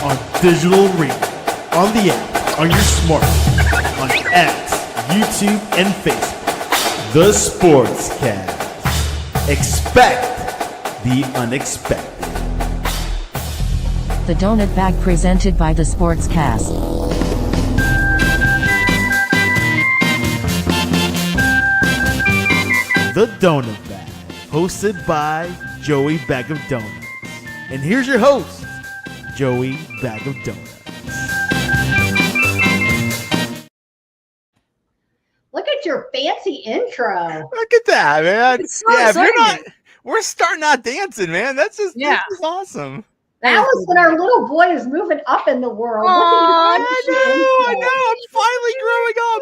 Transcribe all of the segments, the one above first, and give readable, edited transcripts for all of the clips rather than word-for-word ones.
on digital radio, on the app, on your smartphone, on X, YouTube, and Facebook. The Sportscast. Expect the unexpected. The Donut Bag presented by The Sportscast. The Donut Bag, hosted by Joey Bag of Donuts. And here's your host, Joey Bag of Donuts. Look at your fancy intro. Look at that, man. It's so If you're not, exciting. we're starting out dancing, man. That's just Yeah. this is awesome. That was when our little boy is moving up in the world. Look Aw, at your I fancy know. I'm finally growing up.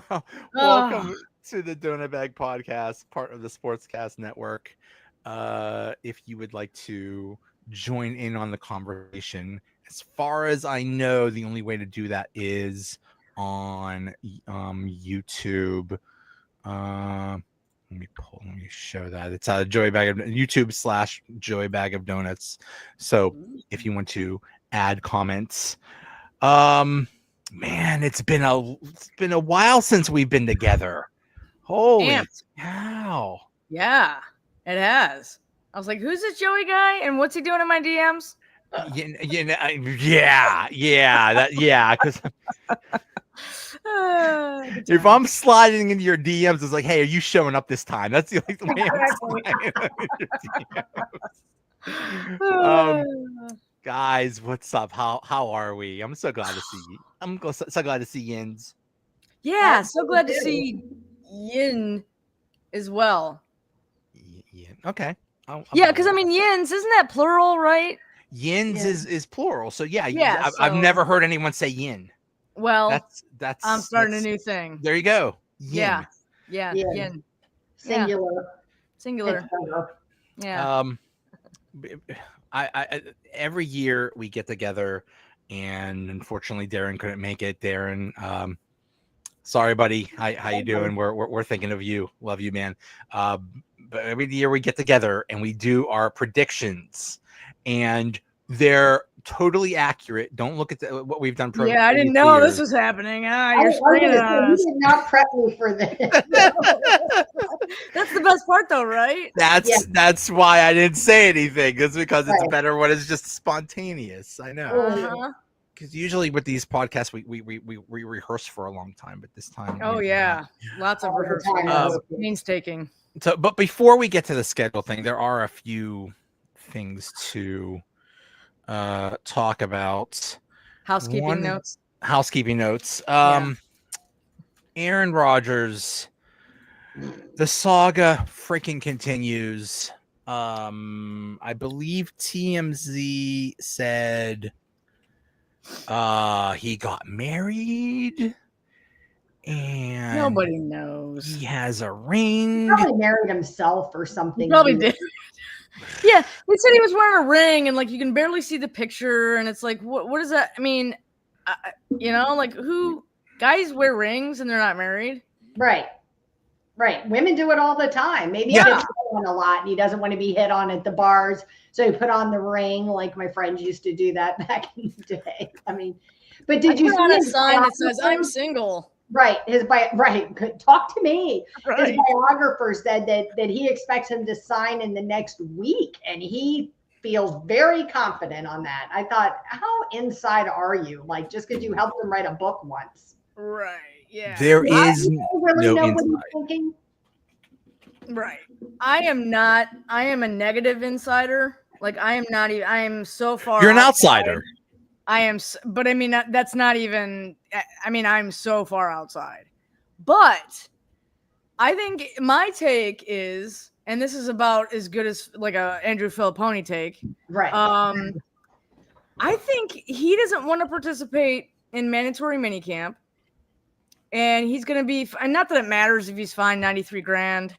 Well, welcome to the Donut Bag Podcast, part of the Sportscast Network. If you would like to join in on the conversation, as far as I know, the only way to do that is on YouTube. Let me show that. It's Joey Bag of YouTube / Joey Bag of Donuts. So if you want to add comments, man, it's been a while since we've been together. Holy Damn. cow! Yeah, it has. I was like, who's this Joey guy and what's he doing in my DMs? Because if I'm sliding into your DMs, it's like, hey, are you showing up this time? That's the way I'm sliding into your DMs. Guys, what's up? How are we? I'm so glad to see you. So glad to see Yins. Yeah, so glad to see Yin as well. Yeah. Okay. Yeah, because I mean, Yins, isn't that plural, right? Yins is plural. So yeah, Yeah, I've so- never heard anyone say yin. Well, That's I'm starting a that's- new thing. There you go. Yin. Yeah, Yin. Yin. singular. Singular. Yeah. I every year we get together, and unfortunately Darren couldn't make it. Darren, sorry, buddy. How you doing? We're thinking of you. Love you, man. But every year we get together and we do our predictions, and they're totally accurate. Don't look at what we've done. Yeah, I didn't previous know years. this was happening. I You're was springing gonna it say, on you us. did not prep me for this. That's the best part, though, right? That's why I didn't say anything. It's because it's Right. better when it's just spontaneous. I know. Uh-huh. Because usually with these podcasts, we rehearse for a long time, but this time. Oh, yeah. Lots of All the rehearsal. time. Painstaking. So, but before we get to the schedule thing, there are a few things to talk about. Housekeeping notes. Housekeeping notes. Aaron Rodgers, the saga freaking continues. I believe TMZ said he got married and Nobody knows. he has a ring. Probably married himself or something. He probably did. Yeah, he said he was wearing a ring, and like you can barely see the picture, and it's like, what is that? I mean, like who guys wear rings and they're not married? Right. Women do it all the time. Maybe he Yeah. gets hit on a lot and he doesn't want to be hit on at the bars. So he put on the ring like my friends used to do that back in the day. I mean, but did you Put on a his sign that says biographer? "I'm single"? Right. Talk to me. Right. His biographer said that he expects him to sign in the next week, and he feels very confident on that. I thought, how inside are you? Like, just because you helped him write a book once. Right. Yeah. There Why? is You really no know what inside. he's thinking? Right. I am not. I am a negative insider. Like I am not even. I am so far. You're an outside. outsider. I am, but I mean that's not even. I mean I'm so far outside. But I think my take is, and this is about as good as like a Andrew Filipponi take. Right. I think he doesn't want to participate in mandatory minicamp, and he's going to be. And not that it matters if he's fined $93,000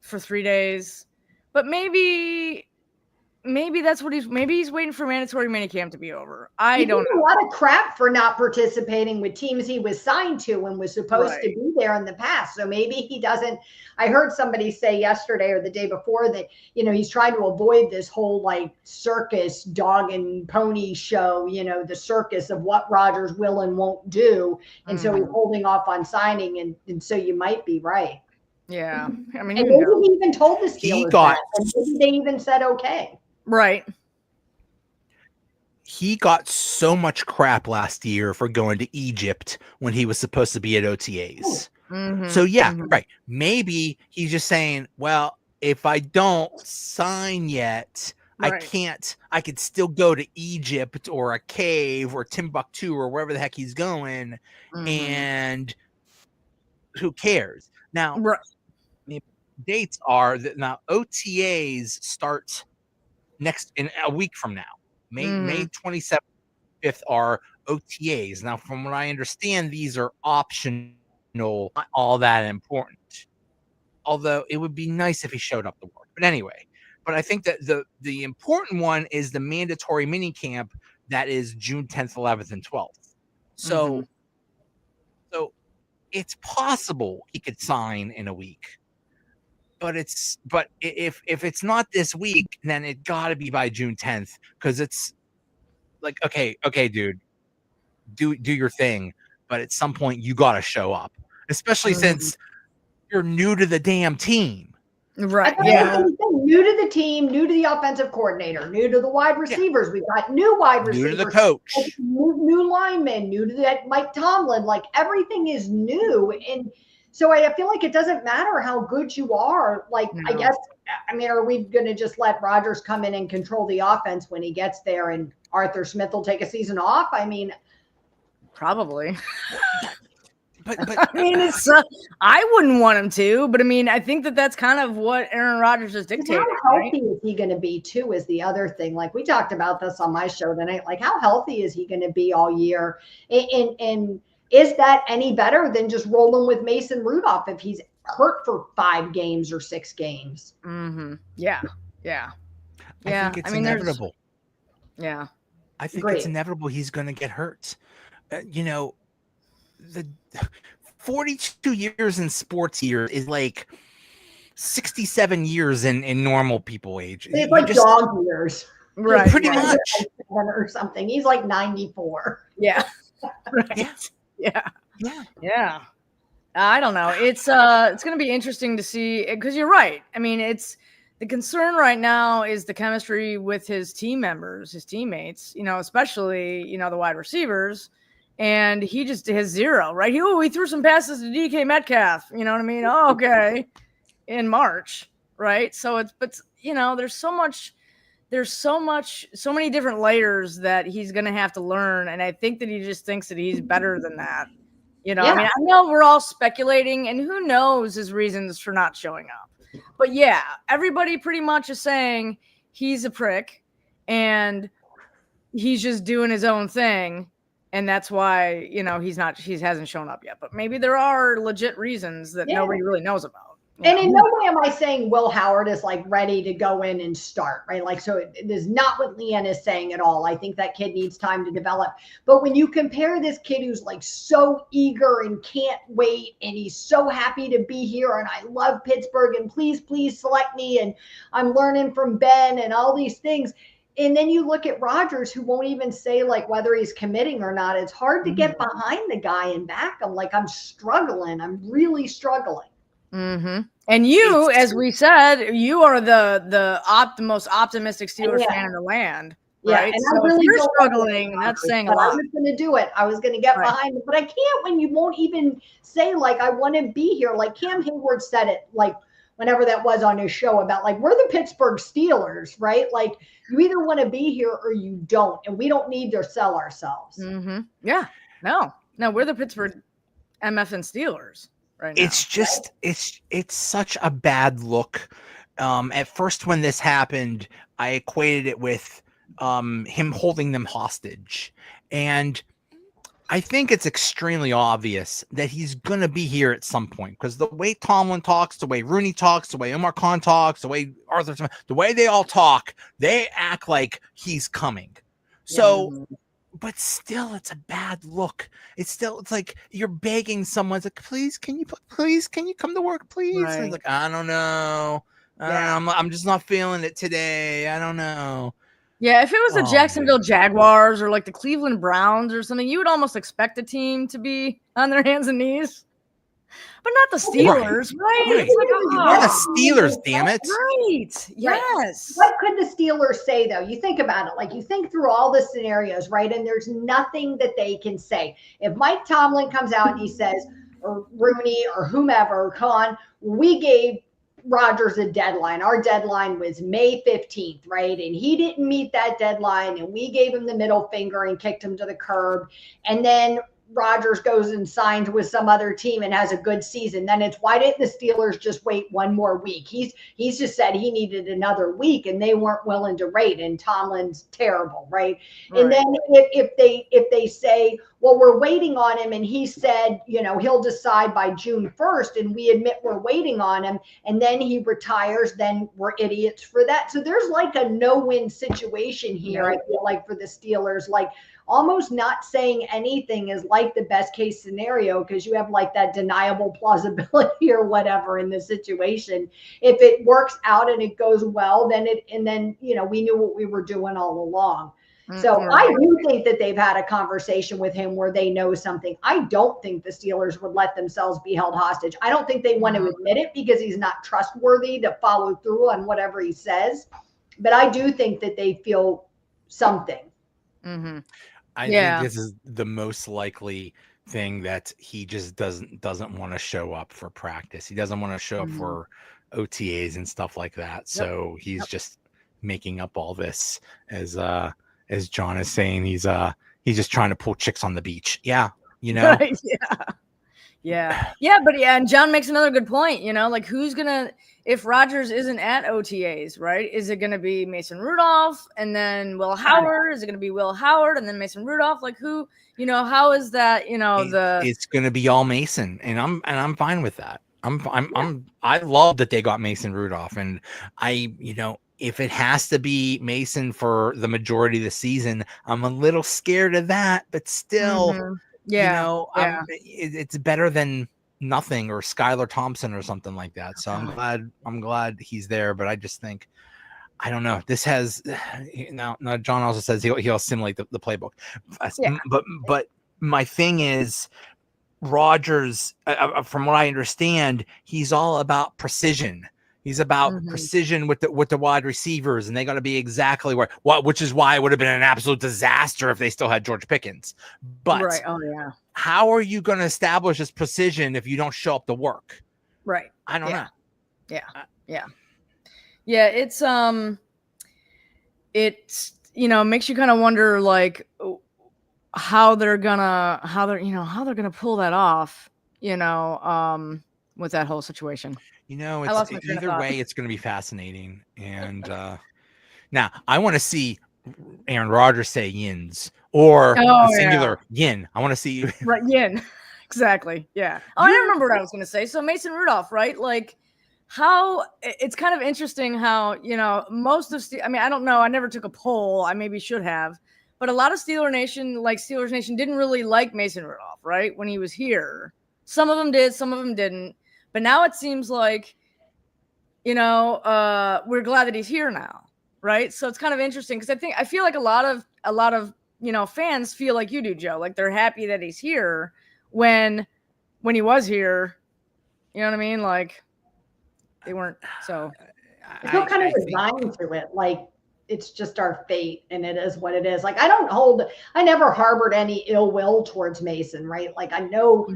for 3 days, but maybe maybe that's what maybe he's waiting for mandatory minicamp to be over. I don't know. A lot of crap for not participating with teams he was signed to and was supposed to be there in the past. So maybe he doesn't. I heard somebody say yesterday or the day before that, he's trying to avoid this whole like circus dog and pony show, the circus of what Rodgers will and won't do. And so he's holding off on signing. And so you might be right. Yeah. I mean, and maybe he even told the Steelers that, and maybe they even said, okay. Right. He got so much crap last year for going to Egypt when he was supposed to be at OTAs. So right. Maybe he's just saying, well, if I don't sign yet, I can't. I could still go to Egypt or a cave or Timbuktu or wherever the heck he's going, and who cares? Now, dates are that now OTAs start next in a week from now. May 27th are OTAs. Now, from what I understand, these are optional, not all that important. Although it would be nice if he showed up to work. But anyway, I think that the important one is the mandatory mini camp that is June 10th, 11th, and 12th. So it's possible he could sign in a week. But if it's not this week, then it got to be by June 10th, because it's like, okay, dude, do your thing, but at some point you got to show up, especially since you're new to the damn team. Right. Yeah. New to the team, new to the offensive coordinator, new to the wide receivers. Yeah. We've got new wide receivers, new to the coach, new linemen, new to that Mike Tomlin. Like everything is new, and so I feel like it doesn't matter how good you are. Like, I guess, are we going to just let Rodgers come in and control the offense when he gets there and Arthur Smith will take a season off? Probably. but it's, I wouldn't want him to, but I think that's kind of what Aaron Rodgers is dictating. How healthy is he going to be too is the other thing. Like we talked about this on my show tonight, like how healthy is he going to be all year? And is that any better than just rolling with Mason Rudolph if he's hurt for 5 games or 6 games? Yeah. I think it's inevitable. Yeah. I think it's inevitable he's going to get hurt. The 42 years in sports year is like 67 years in normal people age. It's like dog years. Right. Pretty much. Or something. He's like 94. Yeah. Right. Yeah. I don't know. It's going to be interesting to see, because you're right. It's the concern right now is the chemistry with his team members, his teammates, especially, the wide receivers, and he just has zero, right? He threw some passes to DK Metcalf, you know what I mean? Oh, okay. In March, right? So there's so many different layers that he's going to have to learn. And I think that he just thinks that he's better than that. I know we're all speculating, and who knows his reasons for not showing up. But yeah, everybody pretty much is saying he's a prick and he's just doing his own thing. And that's why, he hasn't shown up yet. But maybe there are legit reasons that nobody really knows about. And in no way am I saying Will Howard is like ready to go in and start, right? Like, so it is not what Leanne is saying at all. I think that kid needs time to develop. But when you compare this kid who's like so eager and can't wait, and he's so happy to be here, and I love Pittsburgh, and please select me, and I'm learning from Ben and all these things. And then you look at Rodgers, who won't even say like whether he's committing or not. It's hard to get behind the guy and back him. Like, I'm struggling. I'm really struggling. And you, as we said, you are the most optimistic Steelers fan in the land, right? And so really if you're struggling, that's saying a lot. I was going to do it. I was going to get behind it, but I can't when you won't even say like I want to be here. Like Cam Hayward said it, like whenever that was on his show about like we're the Pittsburgh Steelers, right? Like you either want to be here or you don't, and we don't need to sell ourselves. Yeah, no, we're the Pittsburgh MFN Steelers. Right now. It's just it's such a bad look. At first, when this happened, I equated it with him holding them hostage, and I think it's extremely obvious that he's going to be here at some point because the way Tomlin talks, the way Rooney talks, the way Omar Khan talks, the way Arthur Smith, the way they all talk, they act like he's coming. So, but still, it's a bad look. It's like you're begging someone. It's like, please, can you come to work, please? Right. And he's like, I don't know. I'm just not feeling it today. I don't know. Yeah, if it was the Jacksonville Jaguars or like the Cleveland Browns or something, you would almost expect a team to be on their hands and knees. But not the Steelers, right? It's like, We're the Steelers, damn it. Right. Yes. What could the Steelers say, though? You think about it. Like, you think through all the scenarios, right? And there's nothing that they can say. If Mike Tomlin comes out and he says, or Rooney or whomever, Khan, we gave Rodgers a deadline. Our deadline was May 15th, right? And he didn't meet that deadline, and we gave him the middle finger and kicked him to the curb. And then Rodgers goes and signs with some other team and has a good season. Then it's, why didn't the Steelers just wait one more week? He's just said he needed another week, and they weren't willing to wait. And Tomlin's terrible, right? And then if they say, well, we're waiting on him, and he said, he'll decide by June 1st, and we admit we're waiting on him, and then he retires, then we're idiots for that. So there's like a no-win situation here, I feel like, for the Steelers. Like, almost not saying anything is like the best case scenario, because you have like that deniable plausibility or whatever in the situation. If it works out and it goes well, then we knew what we were doing all along. So I do think that they've had a conversation with him where they know something. I don't think the Steelers would let themselves be held hostage. I don't think they want to admit it because he's not trustworthy to follow through on whatever he says. But I do think that they feel something. I think this is the most likely thing, that he just doesn't want to show up for practice. He doesn't want to show up for OTAs and stuff like that. So he's just making up all this, as John is saying. He's just trying to pull chicks on the beach. Yeah. Right, and John makes another good point. Like, who's gonna, if Rodgers isn't at OTAs, right? Is it gonna be Mason Rudolph and then Will Howard? Is it gonna be Will Howard and then Mason Rudolph? Like, who? How is that? It's gonna be all Mason, and I'm fine with that. I love that they got Mason Rudolph, and if it has to be Mason for the majority of the season, I'm a little scared of that, but still. It's better than nothing, or Skylar Thompson or something like that. So I'm glad he's there, but I just think, I don't know. This has now John also says he'll assimilate the playbook. But my thing is, Rodgers, from what I understand, he's all about precision. He's about precision with the wide receivers, and they got to be exactly which is why it would have been an absolute disaster if they still had George Pickens. But how are you going to establish this precision if you don't show up to work? Right. I don't know. Yeah. It's makes you kind of wonder, like, how they're gonna pull that off, with that whole situation. It's either way, it's going to be fascinating. And now I want to see Aaron Rodgers say yins, or singular yin. I want to see right, yin. Exactly. Yeah. Oh, I remember what I was going to say. So Mason Rudolph, right? Like, how it's kind of interesting how, most of I don't know. I never took a poll. I maybe should have, but a lot of Steelers Nation didn't really like Mason Rudolph, right? When he was here, some of them did, some of them didn't. But now it seems like, we're glad that he's here now, right? So it's kind of interesting, because I feel like a lot of fans feel like you do, Joe. Like, they're happy that he's here when he was here. You know what I mean? Like, they weren't. So I feel kind of resigned to it. Like, it's just our fate, and it is what it is. Like, I never harbored any ill will towards Mason, right? Like, I know.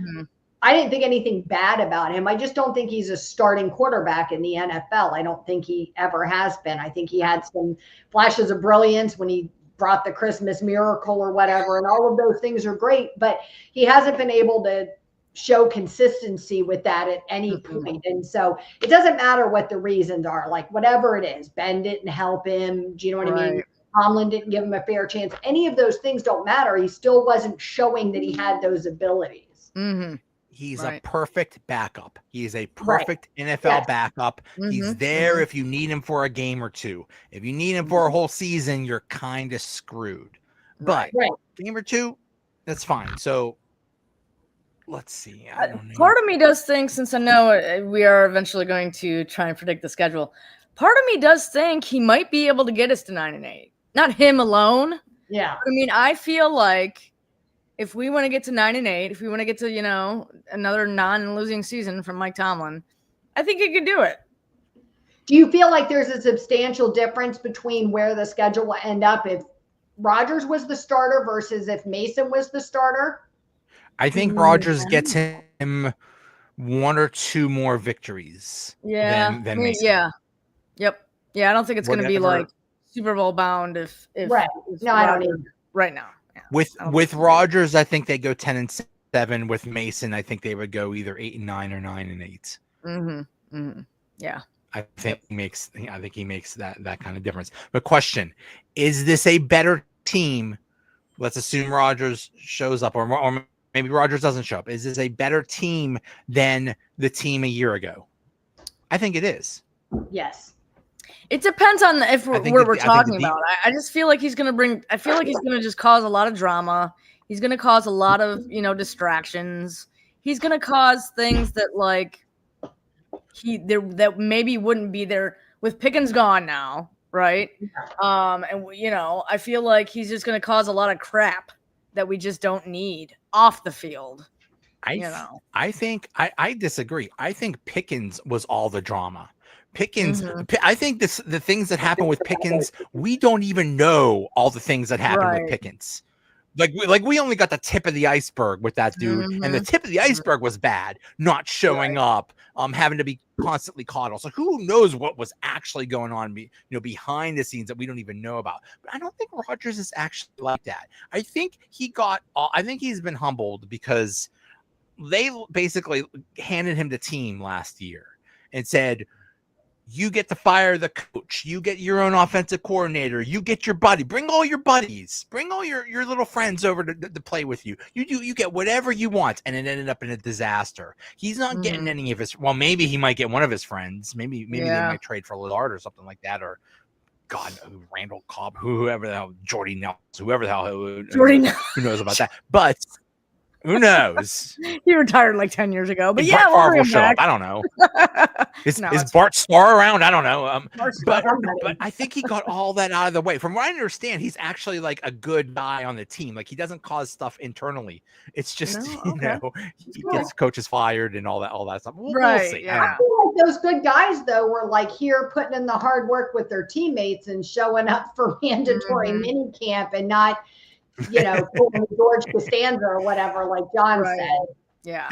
I didn't think anything bad about him. I just don't think he's a starting quarterback in the NFL. I don't think he ever has been. I think he had some flashes of brilliance when he brought the Christmas miracle or whatever, and all of those things are great, but he hasn't been able to show consistency with that at any point. And so it doesn't matter what the reasons are, like, whatever it is, bend it and help him. Do you know what I mean? Tomlin didn't give him a fair chance. Any of those things don't matter. He still wasn't showing that he had those abilities. Mm-hmm. He's Right. a perfect backup. He is a perfect NFL Yes. backup. He's Mhm, there mhm. if you need him for a game or two. If you need him for a whole season, you're kind of screwed. But Right. game or two, that's fine. So let's see. I don't know. Part of me does think, since I know we are eventually going to try and predict the schedule, part of me does think he might be able to get us to 9-8. Not him alone. Yeah. I mean, I feel like if we want to get to 9-8, if we want to get to, another non-losing season from Mike Tomlin, I think he could do it. Do you feel like there's a substantial difference between where the schedule will end up if Rodgers was the starter versus if Mason was the starter? I think Rodgers gets him one or two more victories. Yeah. Than Mason. Yeah. Yep. Yeah, I don't think it's going to be Whatever. like Super Bowl bound if Right. if No, I don't Rodgers- either. right now. Yeah. With Rodgers, I think they go 10-7. With Mason, I think they would go either 8-9 or 9-8. Mm-hmm. Mm-hmm. Yeah. I think he makes that kind of difference. But question, is this a better team? Let's assume Rodgers shows up, or maybe Rodgers doesn't show up. Is this a better team than the team a year ago? I think it is. Yes. It depends on if I think we're I think talking the about. I just feel like he's going to I feel like he's going to just cause a lot of drama. He's going to cause a lot of, distractions. He's going to cause things that that maybe wouldn't be there with Pickens gone now, right? And I feel like he's just going to cause a lot of crap that we just don't need off the field. I think I disagree. I think Pickens was all the drama. Pickens, I think the things that happen with Pickens, we don't even know all the things that happen with Pickens. We only got the tip of the iceberg with that dude, and the tip of the iceberg was bad, not showing up, having to be constantly coddled. So who knows what was actually going on, behind the scenes that we don't even know about. But I don't think Rodgers is actually like that. I think he's been humbled because they basically handed him the team last year and said, you get to fire the coach. You get your own offensive coordinator. You get your buddy. Bring all your buddies. Bring all your little friends over to play with you. You get whatever you want. And it ended up in a disaster. He's not getting any of his. Well, maybe he might get one of his friends. Maybe they might trade for Lazard or something like that. Or God, Randall Cobb, whoever the hell, Jordy Nelson, whoever the hell, who knows about that. But who knows? He retired like 10 years ago, but Brett we'll Favre bring will him show back. up. I don't know. Is it's Bart Starr around? I don't know. But Somebody. I think he got all that out of the way. From what I understand, he's actually like a good guy on the team. Like he doesn't cause stuff internally. It's just he gets coaches fired and all that stuff. We'll see. I feel like those good guys though were like here putting in the hard work with their teammates and showing up for mandatory mini camp and not pulling George Costanza or whatever, like John said. Yeah.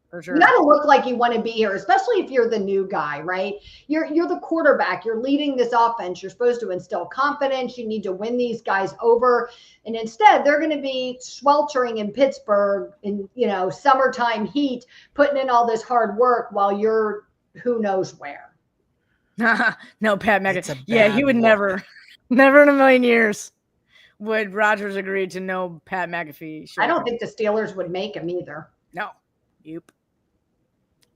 For sure. You got to look like you want to be here, especially if you're the new guy, right? You're the quarterback. You're leading this offense. You're supposed to instill confidence. You need to win these guys over. And instead, they're going to be sweltering in Pittsburgh in, summertime heat, putting in all this hard work while you're who knows where. No, Pat McAfee. Yeah, he would never in a million years would Rodgers agree to no Pat McAfee. I don't think the Steelers would make him either. No. Yep.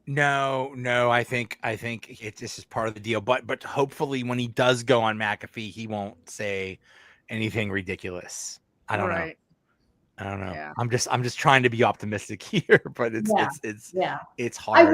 No, I think this is part of the deal. But hopefully when he does go on McAfee, he won't say anything ridiculous. I don't know. I don't know. Yeah. I'm just trying to be optimistic here, but it's hard.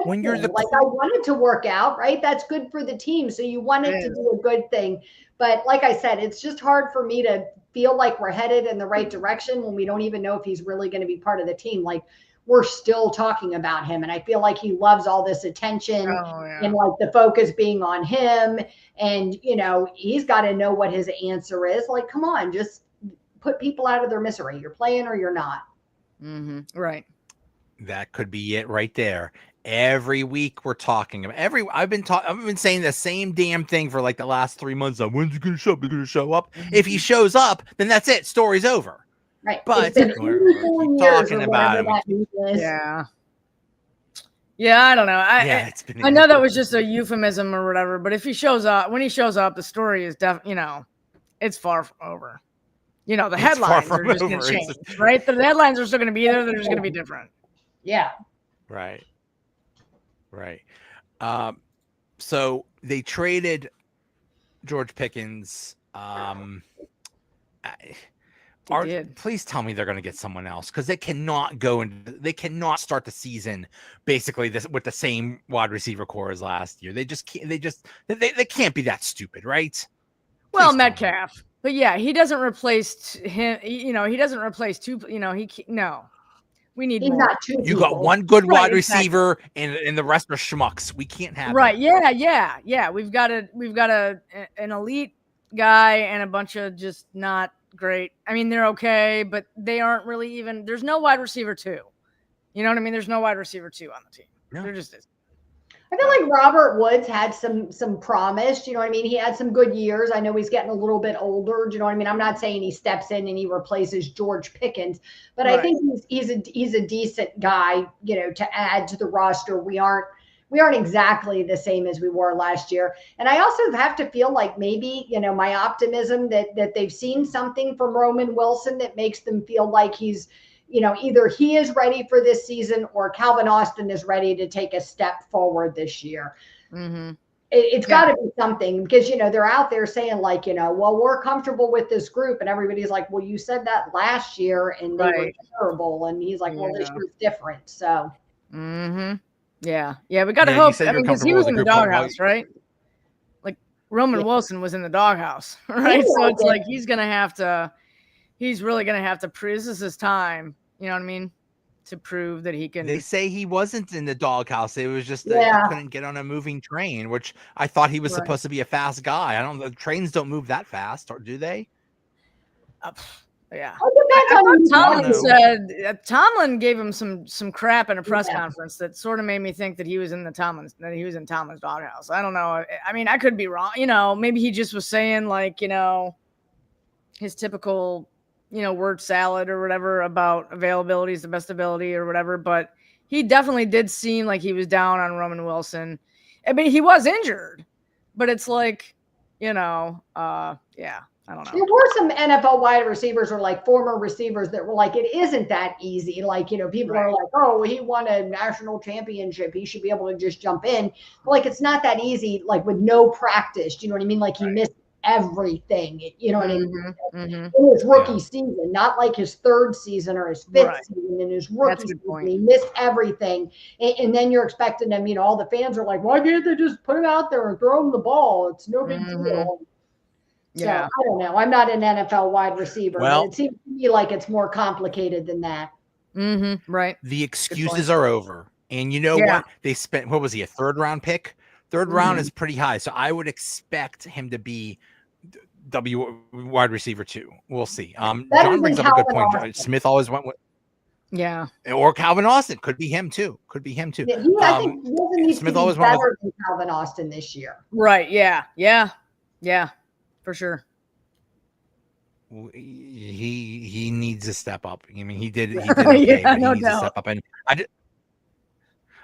When you're I wanted to work out, right? That's good for the team. So you want it to do a good thing. But like I said, it's just hard for me to feel like we're headed in the right direction when we don't even know if he's really going to be part of the team. Like we're still talking about him. And I feel like he loves all this attention and like the focus being on him. And, he's got to know what his answer is. Like, come on, just put people out of their misery. You're playing or you're not. Mm-hmm. Right. That could be it right there. Every week we're talking about I've been saying the same damn thing for like the last 3 months. When's he going to show up? He's going to show up. Mm-hmm. If he shows up, then that's it. Story's over. Right. But we're talking about him. Yeah. Yeah, I don't know. it's been I know that was just a euphemism or whatever, but if he shows up, when he shows up, the story is it's far from over. The It's headlines far are from just going to over. change, right? The headlines are still going to be there. They're just going to be different. Yeah. Right. So they traded George Pickens. Did. Please tell me they're going to get someone else, because they cannot start the season basically with the same wide receiver core as last year. They just can't. They can't be that stupid, right? Well, Please tell me. Metcalf, but yeah, he doesn't replace him. He doesn't replace two. No, we need He's more. not two You people. got one good Right, wide receiver, and the rest are schmucks. We can't have Right? that. Yeah. We've got an elite guy and a bunch of just not great. I mean, they're okay, but they aren't really even. There's no wide receiver 2. You know what I mean? There's no wide receiver 2 on the team. No. There just is. I feel like Robert Woods had some promise. You know what I mean? He had some good years. I know he's getting a little bit older. Do you know what I mean? I'm not saying he steps in and he replaces George Pickens, but I think he's a decent guy, to add to the roster. We aren't exactly the same as we were last year. And I also have to feel like maybe, my optimism that they've seen something from Roman Wilson that makes them feel like he's, either he is ready for this season or Calvin Austin is ready to take a step forward this year. Mm-hmm. It's got to be something, because, they're out there saying like, well, we're comfortable with this group. And everybody's like, well, you said that last year and they were terrible. And he's like, well, this year's different. So. Mm-hmm. Yeah. We got to hope. Because he was in the doghouse, right? Like Roman Wilson was in the doghouse, right? So it's like he's really going to have to prove this is his time. You know what I mean? To prove that he can. They say he wasn't in the doghouse. It was just that he couldn't get on a moving train, which I thought he was supposed to be a fast guy. The trains don't move that fast, or do they? Yeah. Tomlin Tomlin gave him some crap in a press conference that sort of made me think that he was in Tomlin's doghouse. I don't know. I mean, I could be wrong. Maybe he just was saying like, his typical, word salad or whatever about availability is the best ability or whatever. But he definitely did seem like he was down on Roman Wilson. I mean, he was injured, but it's like, I don't know. There were some NFL wide receivers or like former receivers that were like, it isn't that easy. Like, people are like, oh, he won a national championship. He should be able to just jump in. But like, it's not that easy, like with no practice. Do you know what I mean? Like he missed everything, you know what I mean? In his rookie season, not like his third season or his fifth season. In his rookie season, he missed everything. And then you're expecting him, all the fans are like, why can't they just put him out there and throw him the ball? It's no big deal. So I don't know. I'm not an NFL wide receiver, but it seems to me like it's more complicated than that. Right. The excuses are over. And you know what? They spent, what was he, a third round pick? Third round is pretty high. So I would expect him to be wide receiver 2. We'll see. John brings up a good point. Austin. Smith always went with. Yeah. Or Calvin Austin. Could be him too. Yeah, I think Smith always went better than Calvin Austin this year. Right. Yeah. For sure. He needs to step up. I mean, he did okay, but he needs to step up.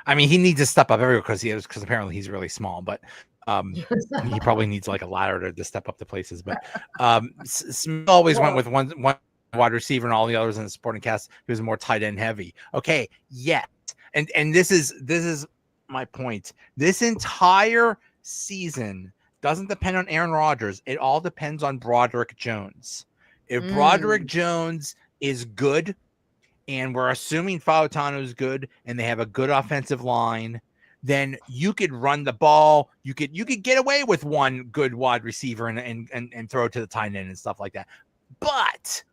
And he needs to step up everywhere because apparently he's really small, but he probably needs like a ladder to step up to places. But Smith always went with one wide receiver, and all the others in the supporting cast he was more tight end heavy. Okay, yet, and this is my point. This entire season doesn't depend on Aaron Rodgers. It all depends on Broderick Jones. If Broderick Jones is good, and we're assuming Fautano is good, and they have a good offensive line, then you could run the ball. You could get away with one good wide receiver and throw it to the tight end and stuff like that. But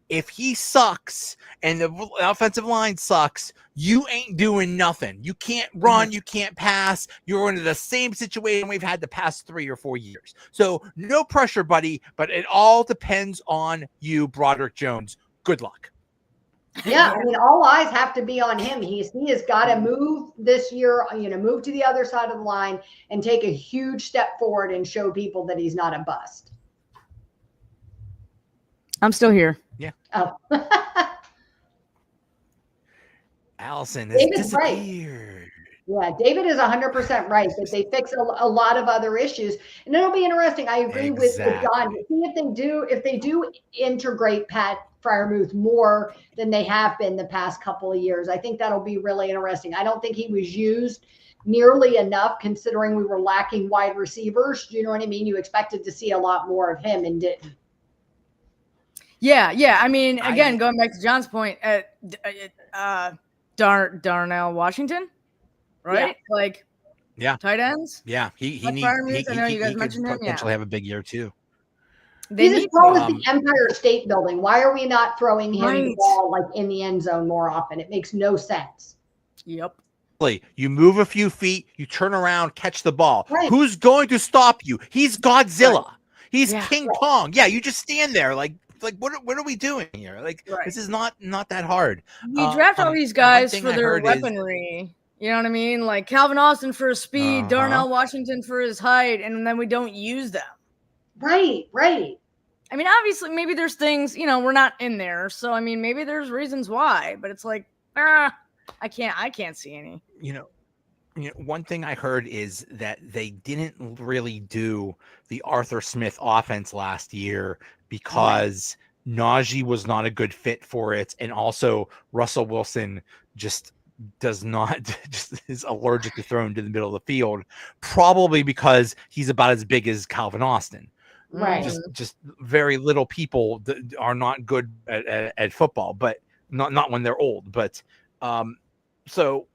if he sucks and the offensive line sucks, you ain't doing nothing. You can't run, you can't pass. You're into the same situation we've had the past 3 or 4 years. So no pressure, buddy, but it all depends on you, Broderick Jones. Good luck. Yeah, I mean, all eyes have to be on him. He has got to move this year, move to the other side of the line and take a huge step forward and show people that he's not a bust. I'm still here. Yeah. Oh. Allison has disappeared. Yeah, David is 100% right that they fix a lot of other issues, and it'll be interesting. I agree with John. Exactly. See if they do integrate Pat Fryermuth more than they have been the past couple of years. I think that'll be really interesting. I don't think he was used nearly enough considering we were lacking wide receivers. Do you know what I mean? You expected to see a lot more of him and didn't. Yeah. I mean, again, going back to John's point, Darnell Washington, right? Yeah. Like, tight ends. Yeah, he Like needs. Fryermuth, I know you guys He could mentioned him, potentially have a big year too. They He's as need tall to. as the Empire State Building. Why are we not throwing him the Right. ball like in the end zone more often? It makes no sense. Yep. You move a few feet, you turn around, catch the ball. Right. Who's going to stop you? He's Godzilla. Right. He's Yeah. King Kong. Yeah, you just stand there like what are we doing here? Like Right. this is not that hard. We draft all these guys thing for I their heard is- weaponry. You know what I mean? Like Calvin Austin for his speed, Uh-huh. Darnell Washington for his height, and then we don't use them. Right. I mean, obviously, maybe there's things, we're not in there. So, I mean, maybe there's reasons why, but it's like, I can't see any. One thing I heard is that they didn't really do the Arthur Smith offense last year because Najee was not a good fit for it, and also Russell Wilson just does not just is allergic to throwing to the middle of the field, probably because he's about as big as Calvin Austin. Right. Just very little people that are not good at football, but not when they're old. But so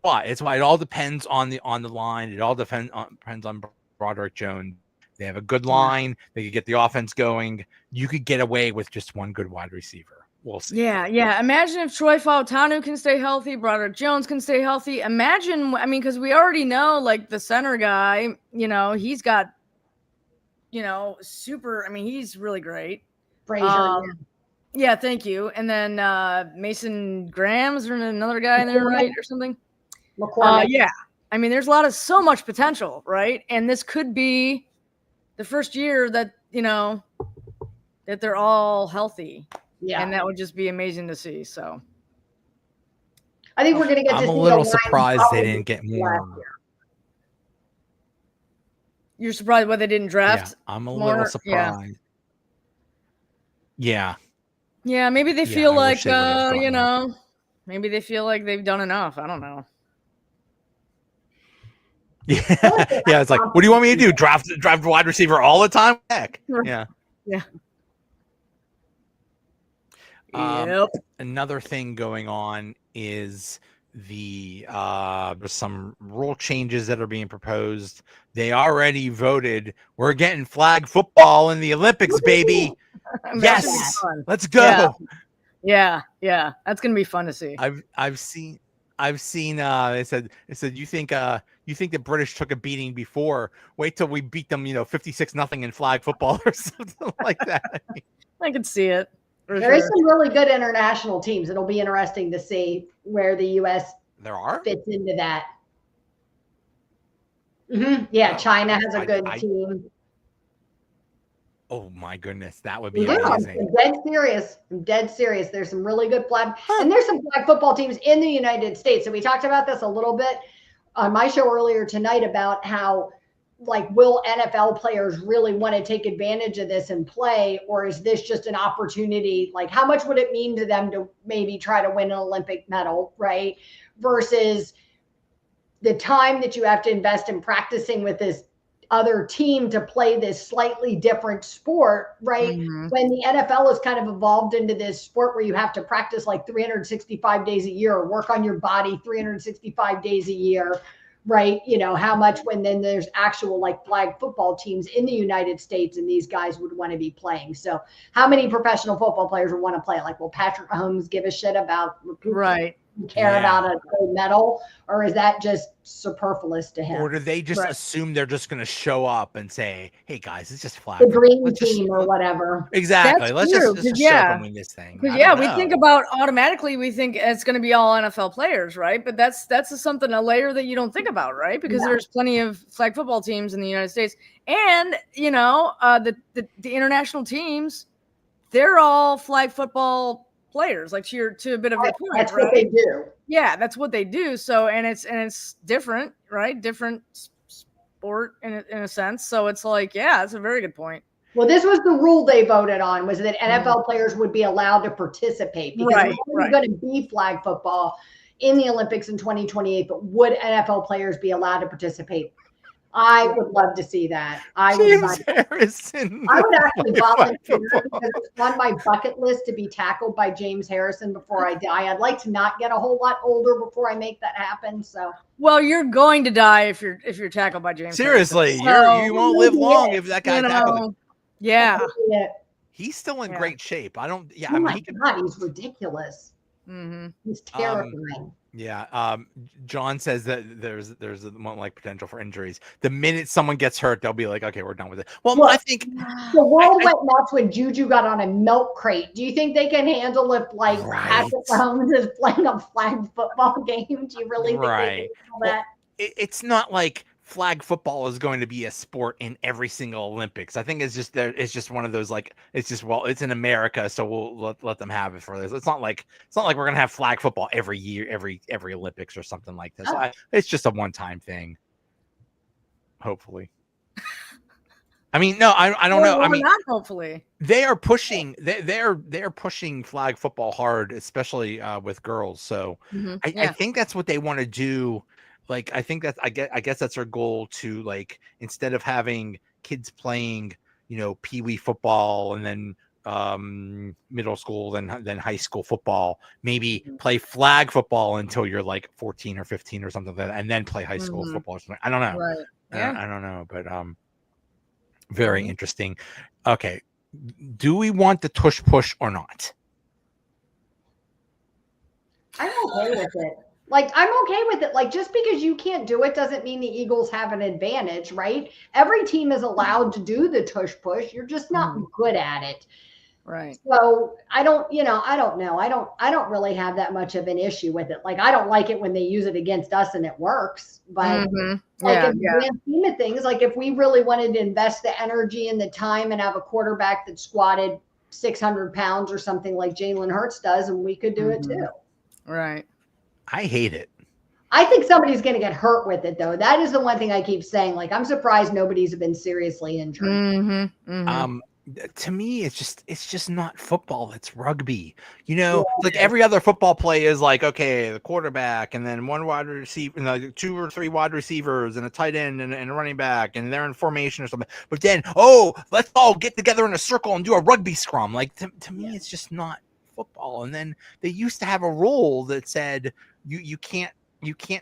why? It's why it all depends on the line. It all depends on Broderick Jones. They have a good line. They could get the offense going. You could get away with just one good wide receiver. We'll see. Yeah. Imagine if Troy Fautanu can stay healthy, Broderick Jones can stay healthy. Imagine, because we already know, like, the center guy, he's got, super, he's really great. Frazier. Yeah, thank you. And then Mason Graham's or another guy in there, right, or something? McCormick. Yeah. There's so much potential, right? And this could be the first year that, that they're all healthy. Yeah. And that would just be amazing to see. So I think we're going to get to I'm see a little the line surprised they probably didn't get more. last year. you're surprised why they didn't draft? Yeah, I'm a more? little surprised. Yeah. Yeah, maybe they Yeah, feel I like, wish they would've gotten more. maybe they feel like they've done enough. I don't know. Yeah, yeah. It's like, what do you want me to do? Draft wide receiver all the time? Heck, yeah. Yeah. Yep. Another thing going on is there's some rule changes that are being proposed. They already voted. We're getting flag football in the Olympics, baby. Yes, let's go. Yeah, that's gonna be fun to see. I've seen. They said you think the British took a beating before? Wait till we beat them, 56-0 in flag football or something like that. I could see it. There is some really good international teams. It'll be interesting to see where the U.S. fits into that. Mm-hmm. Yeah, China has a good team. Oh my goodness, that would be amazing. I'm dead serious. There's some really good flag, and there's some flag football teams in the United States. So we talked about this a little bit on my show earlier tonight about how, will NFL players really want to take advantage of this and play, or is this just an opportunity? How much would it mean to them to maybe try to win an Olympic medal, right? Versus the time that you have to invest in practicing with this other team to play this slightly different sport, right? Mm-hmm. When the NFL has kind of evolved into this sport where you have to practice 365 days a year or work on your body 365 days a year, right? How much when then there's actual flag football teams in the United States and these guys would want to be playing. So how many professional football players would want to play? Will Patrick Mahomes give a shit about care about a gold medal, or is that just superfluous to him? Or do they just assume they're just going to show up and say, "Hey guys, it's just flag the dream team or whatever"? Exactly. Let's just show them win this thing. We think about automatically. We think it's going to be all NFL players, right? But that's a layer that you don't think about, right? Because there's plenty of flag football teams in the United States, and the international teams, they're all flag football players, like to a bit of your point, That's right? what they do. Yeah, that's what they do. So, and it's different, right? Different sport in a sense. So it's like, yeah, that's a very good point. Well, this was the rule they voted on, was that NFL players would be allowed to participate, because Right, it's only going to be flag football in the Olympics in 2028, but would NFL players be allowed to participate? I would love to see that. I would Harrison. I would actually volunteer, because it's on my bucket list to be tackled by James Harrison before I die. I'd like to not get a whole lot older before I make that happen. So, well, you're going to die if you're tackled by James. Seriously, Harrison. you won't live long if that guy tackled you. Yeah, he's still in great shape. I don't. Yeah, oh I mean, my God, he's ridiculous. Mm-hmm. He's terrifying. Yeah. John says that there's like potential for injuries. The minute someone gets hurt, they'll be like, okay, we're done with it. Well, I think the world went nuts when Juju got on a milk crate. Do you think they can handle if like Patrick Mahomes is playing a flag football game? Do you really think they can handle that? It's not like flag football is going to be a sport in every single Olympics. I think it's just one of those, like, it's just, well, it's in America, so we'll let them have it for this. It's not like we're gonna have flag football every year, every Olympics or something like this. It's just a one-time thing, hopefully. I mean, no, I don't know. I mean, not hopefully. They are pushing. They're pushing flag football hard, especially with girls. So I think that's what they want to do. Like, I think I guess that's our goal, to, like, instead of having kids playing, peewee football and then middle school, then high school football, maybe play flag football until you're like 14 or 15 or something like that, and then play high school football or something. I don't know. Right. Yeah. I don't know, but very interesting. Okay. Do we want the tush push or not? I'm okay with it. Like, I'm okay with it. Like, just because you can't do it doesn't mean the Eagles have an advantage, right? Every team is allowed to do the tush push. You're just not good at it. Right. So I don't know. I don't really have that much of an issue with it. Like, I don't like it when they use it against us and it works. But in the grand scheme of things, like, if we really wanted to invest the energy and the time and have a quarterback that squatted 600 pounds or something like Jalen Hurts does, and we could do it too. Right. I hate it. I think somebody's going to get hurt with it, though. That is the one thing I keep saying. Like, I'm surprised nobody's been seriously injured. To me, it's just not football. It's rugby. Like, every other football play is like, okay, the quarterback, and then one wide receiver, 2 or 3 wide receivers, and a tight end, and a running back, and they're in formation or something. But then, let's all get together in a circle and do a rugby scrum. Like, to me, it's just not football. And then they used to have a rule that said you can't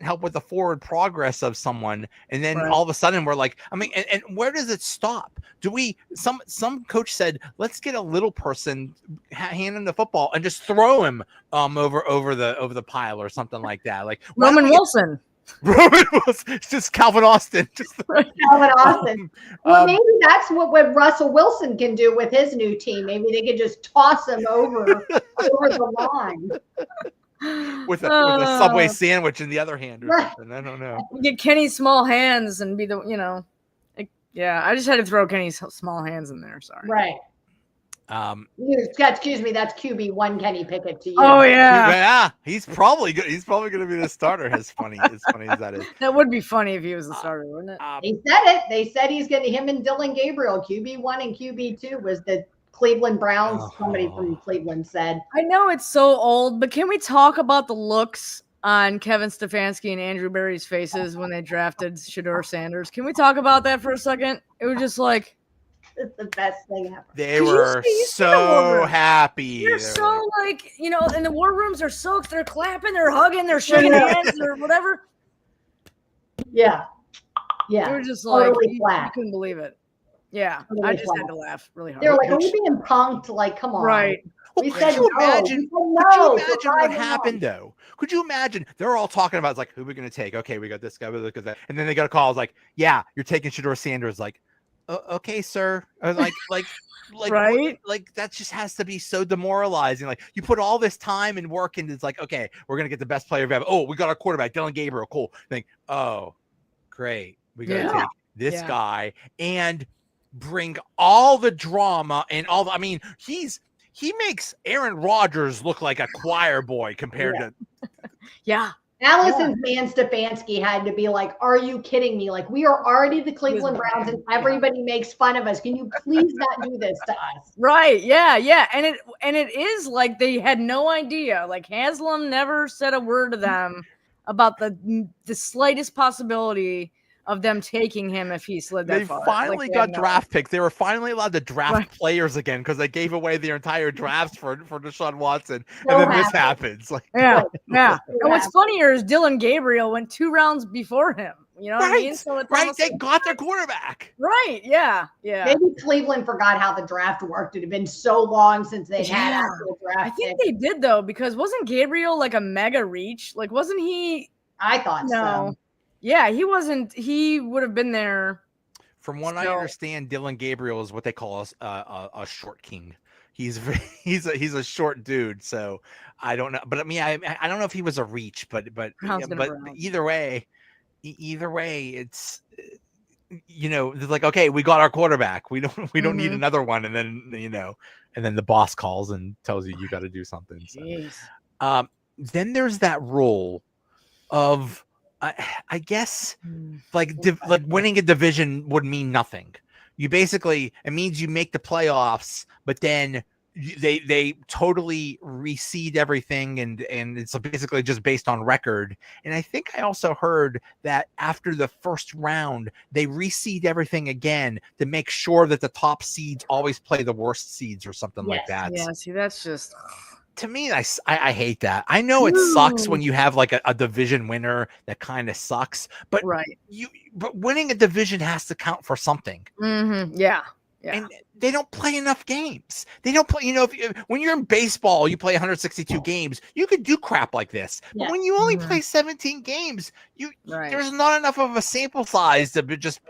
help with the forward progress of someone, and then all of a sudden we're like, I mean, and where does it stop? Do we some coach said, let's get a little person, hand him the football and just throw him over the pile or something like that, like Roman Wilson. It's just Calvin Austin. Calvin Austin. Well, maybe that's what Russell Wilson can do with his new team. Maybe they could just toss him over the line. With a Subway sandwich in the other hand or something. I don't know. Get Kenny's small hands and be the, I just had to throw Kenny's small hands in there. Sorry. Right. Excuse me, that's QB1 Kenny Pickett to you. Oh yeah. Yeah. He's probably good. He's probably going to be the starter. As funny as that is. That would be funny if he was the starter, wouldn't it? They said it. They said he's going to, him and Dylan Gabriel, QB1 and QB2 was the Cleveland Browns. Somebody from Cleveland said. I know it's so old, but can we talk about the looks on Kevin Stefanski and Andrew Berry's faces when they drafted Shedeur Sanders? Can we talk about that for a second? It was just like, it's the best thing ever. They were so happy. They're so like, and the war rooms are soaked. They're clapping, they're hugging, they're shaking hands or whatever. Yeah. Yeah. They were just totally like, you couldn't believe it. Yeah, I just had to laugh really hard. They're like, are you being punked? Like, come on. Right. We said Could you imagine what no. happened, though? Could you imagine? They're all talking about, it's like, who are we going to take? Okay, we got this guy, we got that. And then they got a call. It's like, yeah, you're taking Shedeur Sanders. Like, okay, sir. Like, right? Like, that just has to be so demoralizing. Like, you put all this time and work into, it's like, okay, we're going to get the best player we have. Oh, we got our quarterback, Dylan Gabriel. Cool. Think, oh, great. We got to take this guy and bring all the drama and all the, I mean, he's he makes Aaron Rodgers look like a choir boy compared to. Yeah. Allison Van Stefanski had to be like, "Are you kidding me? Like, we are already the Cleveland Browns, and everybody makes fun of us. Can you please not do this to us?" Right. Yeah. Yeah. And it is like they had no idea. Like Haslam never said a word to them about the slightest possibility of them taking him if he slid that They far. finally Like, got draft picks. They were finally allowed to draft players again because they gave away their entire drafts for Deshaun Watson, and then this happens. Like, yeah. And what's funnier is Dylan Gabriel went 2 rounds before him. You know what I mean? So it's right. They got their quarterback. Right. Yeah. Yeah. Maybe Cleveland forgot how the draft worked. It had been so long since they'd had actual draft. I think they did though, because wasn't Gabriel like a mega reach? Like, wasn't he? I thought so. Yeah, he wasn't. He would have been there. From what I understand, Dylan Gabriel is what they call a short king. He's a short dude. So I don't know, but I mean, I don't know if he was a reach, but either way, it's, you know, it's like, okay, we got our quarterback. We don't need another one. And then, you know, and then the boss calls and tells you got to do something. So. Then there's that rule of, I guess, like winning a division would mean nothing. You basically, it means you make the playoffs, but then they totally reseed everything, and it's basically just based on record. And I think I also heard that after the first round, they reseed everything again to make sure that the top seeds always play the worst seeds or something like that. Yeah, see, that's just. To me, I hate that. I know it sucks when you have like a division winner that kind of sucks, but but winning a division has to count for something. Yeah. And they don't play enough games. They don't play, you know, when you're in baseball, you play 162 games, you could do crap like this. But when you only play 17 games, there's not enough of a sample size to just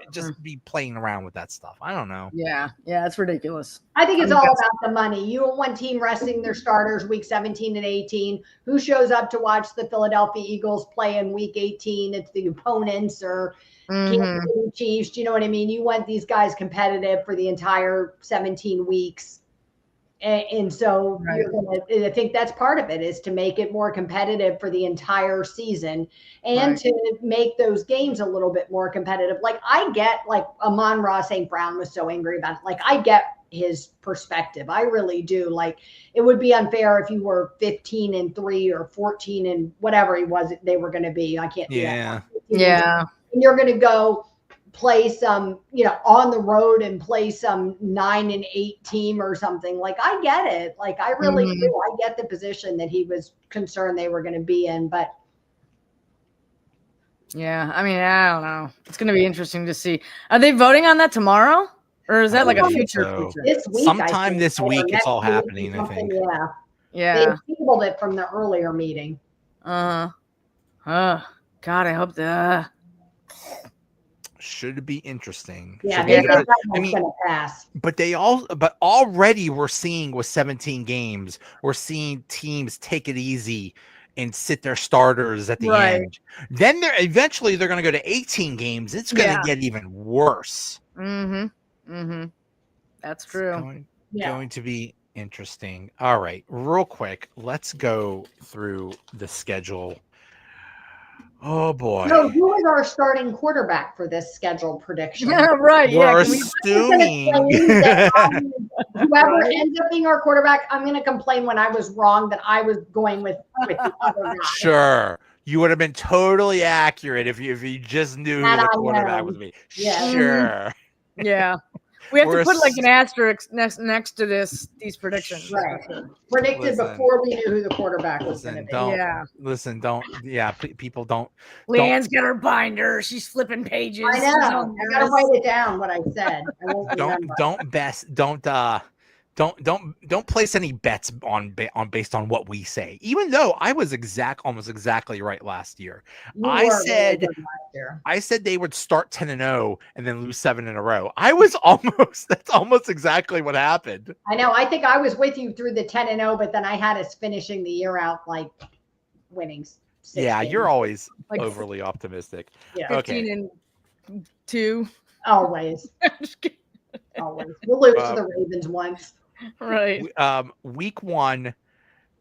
be playing around with that stuff. I don't know. Yeah, it's ridiculous. I think it's all about the money. You want one team resting their starters week 17 and 18. Who shows up to watch the Philadelphia Eagles play in week 18? It's the opponents or Kansas City Chiefs. Do you know what I mean? You want these guys competitive for the entire 17 weeks. And so I think that's part of it, is to make it more competitive for the entire season and to make those games a little bit more competitive. Like, I get, like, Amon-Ra St. Brown was so angry about it. Like, I get his perspective. I really do. Like, it would be unfair if you were 15-3 or 14 and whatever he was, they were going to be. I can't do that. Yeah. And you're going to go play some, you know, on the road and play some 9-8 team or something. Like, I get it. Like, I really do. I get the position that he was concerned they were going to be in, but. Yeah. I mean, I don't know. It's going to be interesting to see. Are they voting on that tomorrow? Or is that like a future? This week, sometime this week, it's all happening, I think. Yeah. They tabled it from the earlier meeting. God, I hope that. Should be interesting. Yeah, I mean, gonna pass. But already we're seeing with 17 games, we're seeing teams take it easy and sit their starters at the end. Then they're going to go to 18 games. It's going to get even worse. That's true. Going to be interesting. All right, real quick, let's go through the schedule. Oh boy! So, who is our starting quarterback for this scheduled prediction? We're assuming whoever ends up being our quarterback. I'm going to complain when I was wrong that I was going with the other guy. Sure. You would have been totally accurate if you just knew who the quarterback would be. Yeah. Sure. Yeah. We have to put like an asterisk next to these predictions. Right. Predicted before we knew who the quarterback was going to be. People don't. Leanne's got her binder. She's flipping pages. I know. I got to write it down what I said. I won't Don't place any bets on based on what we say. Even though I was almost exactly right last year. I said they would start 10-0 and then lose 7 in a row. That's almost exactly what happened. I know. I think I was with you through the 10-0, but then I had us finishing the year out like winning 6 games. You're always like overly optimistic. Yeah. 15-2. Always. Always. We'll lose to the Ravens once. Right. Week 1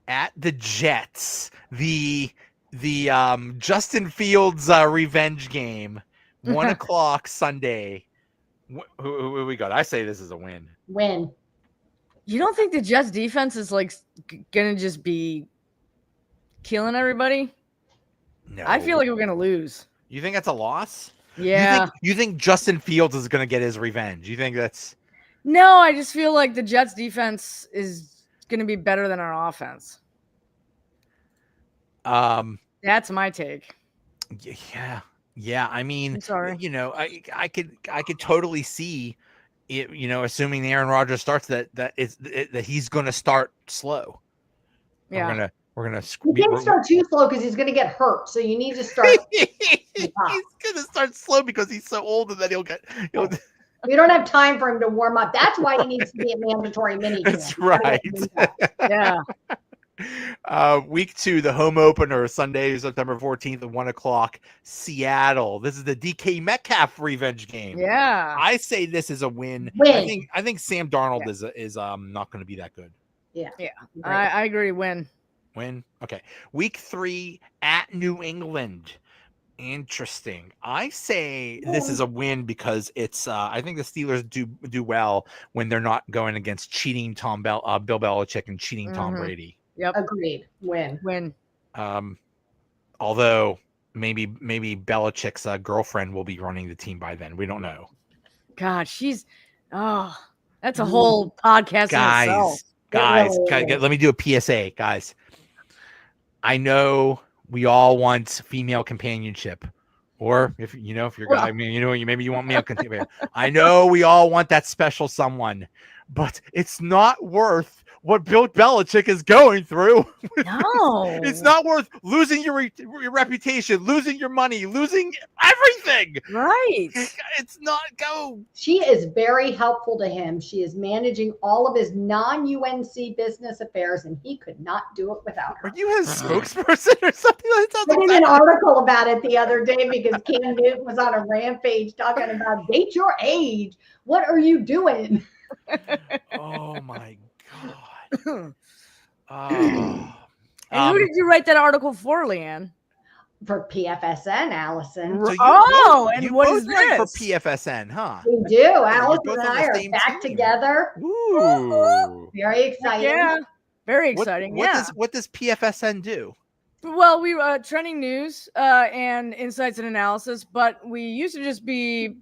at the Jets, the Justin Fields revenge game, 1:00 Sunday. Who we got? I say this is a win. Win. You don't think the Jets defense is like gonna just be killing everybody? No, I feel like we're gonna lose. You think that's a loss? Yeah. You think Justin Fields is gonna get his revenge? You think that's? No, I just feel like the Jets defense is gonna be better than our offense. That's my take. Yeah. I mean, I'm sorry. you know, I could totally see it. You know, assuming Aaron Rodgers starts that he's gonna start slow. Yeah. We're gonna. You can't start too slow because he's going to get hurt. So you need to start. He's gonna start slow because he's so old, and then he'll. We don't have time for him to warm up. That's why he needs to be a mandatory mini. That's right. Yeah. Week 2, the home opener, Sunday, September 14th at 1:00, Seattle. This is the DK Metcalf revenge game. Yeah. I say this is a win. Win. I think Sam Darnold is not going to be that good. Yeah. Yeah. Right. I agree. Win. Win. Okay. Week 3 at New England. Interesting. I say this is a win because it's. I think the Steelers do well when they're not going against cheating Bill Belichick and cheating Tom Brady. Yep. Agreed. Win. Although maybe Belichick's girlfriend will be running the team by then. We don't know. God, that's a whole podcast in itself. Guys, let me do a PSA, guys. I know we all want female companionship, or if you're a guy, I mean, maybe you want male companionship. I know we all want that special someone, but it's not worth what Bill Belichick is going through. No, it's not worth losing your reputation, losing your money, losing everything. Right. It's not go. She is very helpful to him. She is managing all of his non-UNC business affairs, and he could not do it without her. Are you his spokesperson or something like that? I did an article about it the other day because Cam Newton was on a rampage talking about date your age. What are you doing? Oh my God. And who did you write that article for, Leanne? For PFSN, Allison. So and what is this? For PFSN, huh? We do. Allison both and on the I are same back team. together. Ooh. Very exciting. Yeah. Very exciting. What does PFSN do? Well, we trending news and insights and analysis, but we used to just be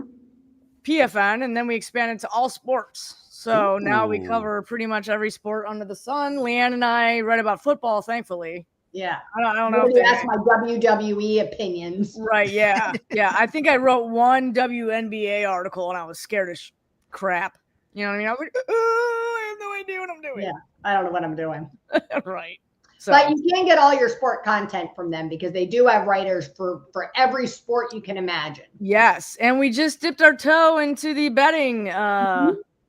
PFN, and then we expanded to all sports. So now we cover pretty much every sport under the sun. Leanne and I write about football, thankfully. Yeah. I don't know. Nobody asked my WWE opinions. Right. Yeah. Yeah. I think I wrote one WNBA article and I was scared as crap. You know what I mean? I was like, I have no idea what I'm doing. Yeah. I don't know what I'm doing. Right. So, but you can get all your sport content from them because they do have writers for every sport you can imagine. Yes. And we just dipped our toe into the betting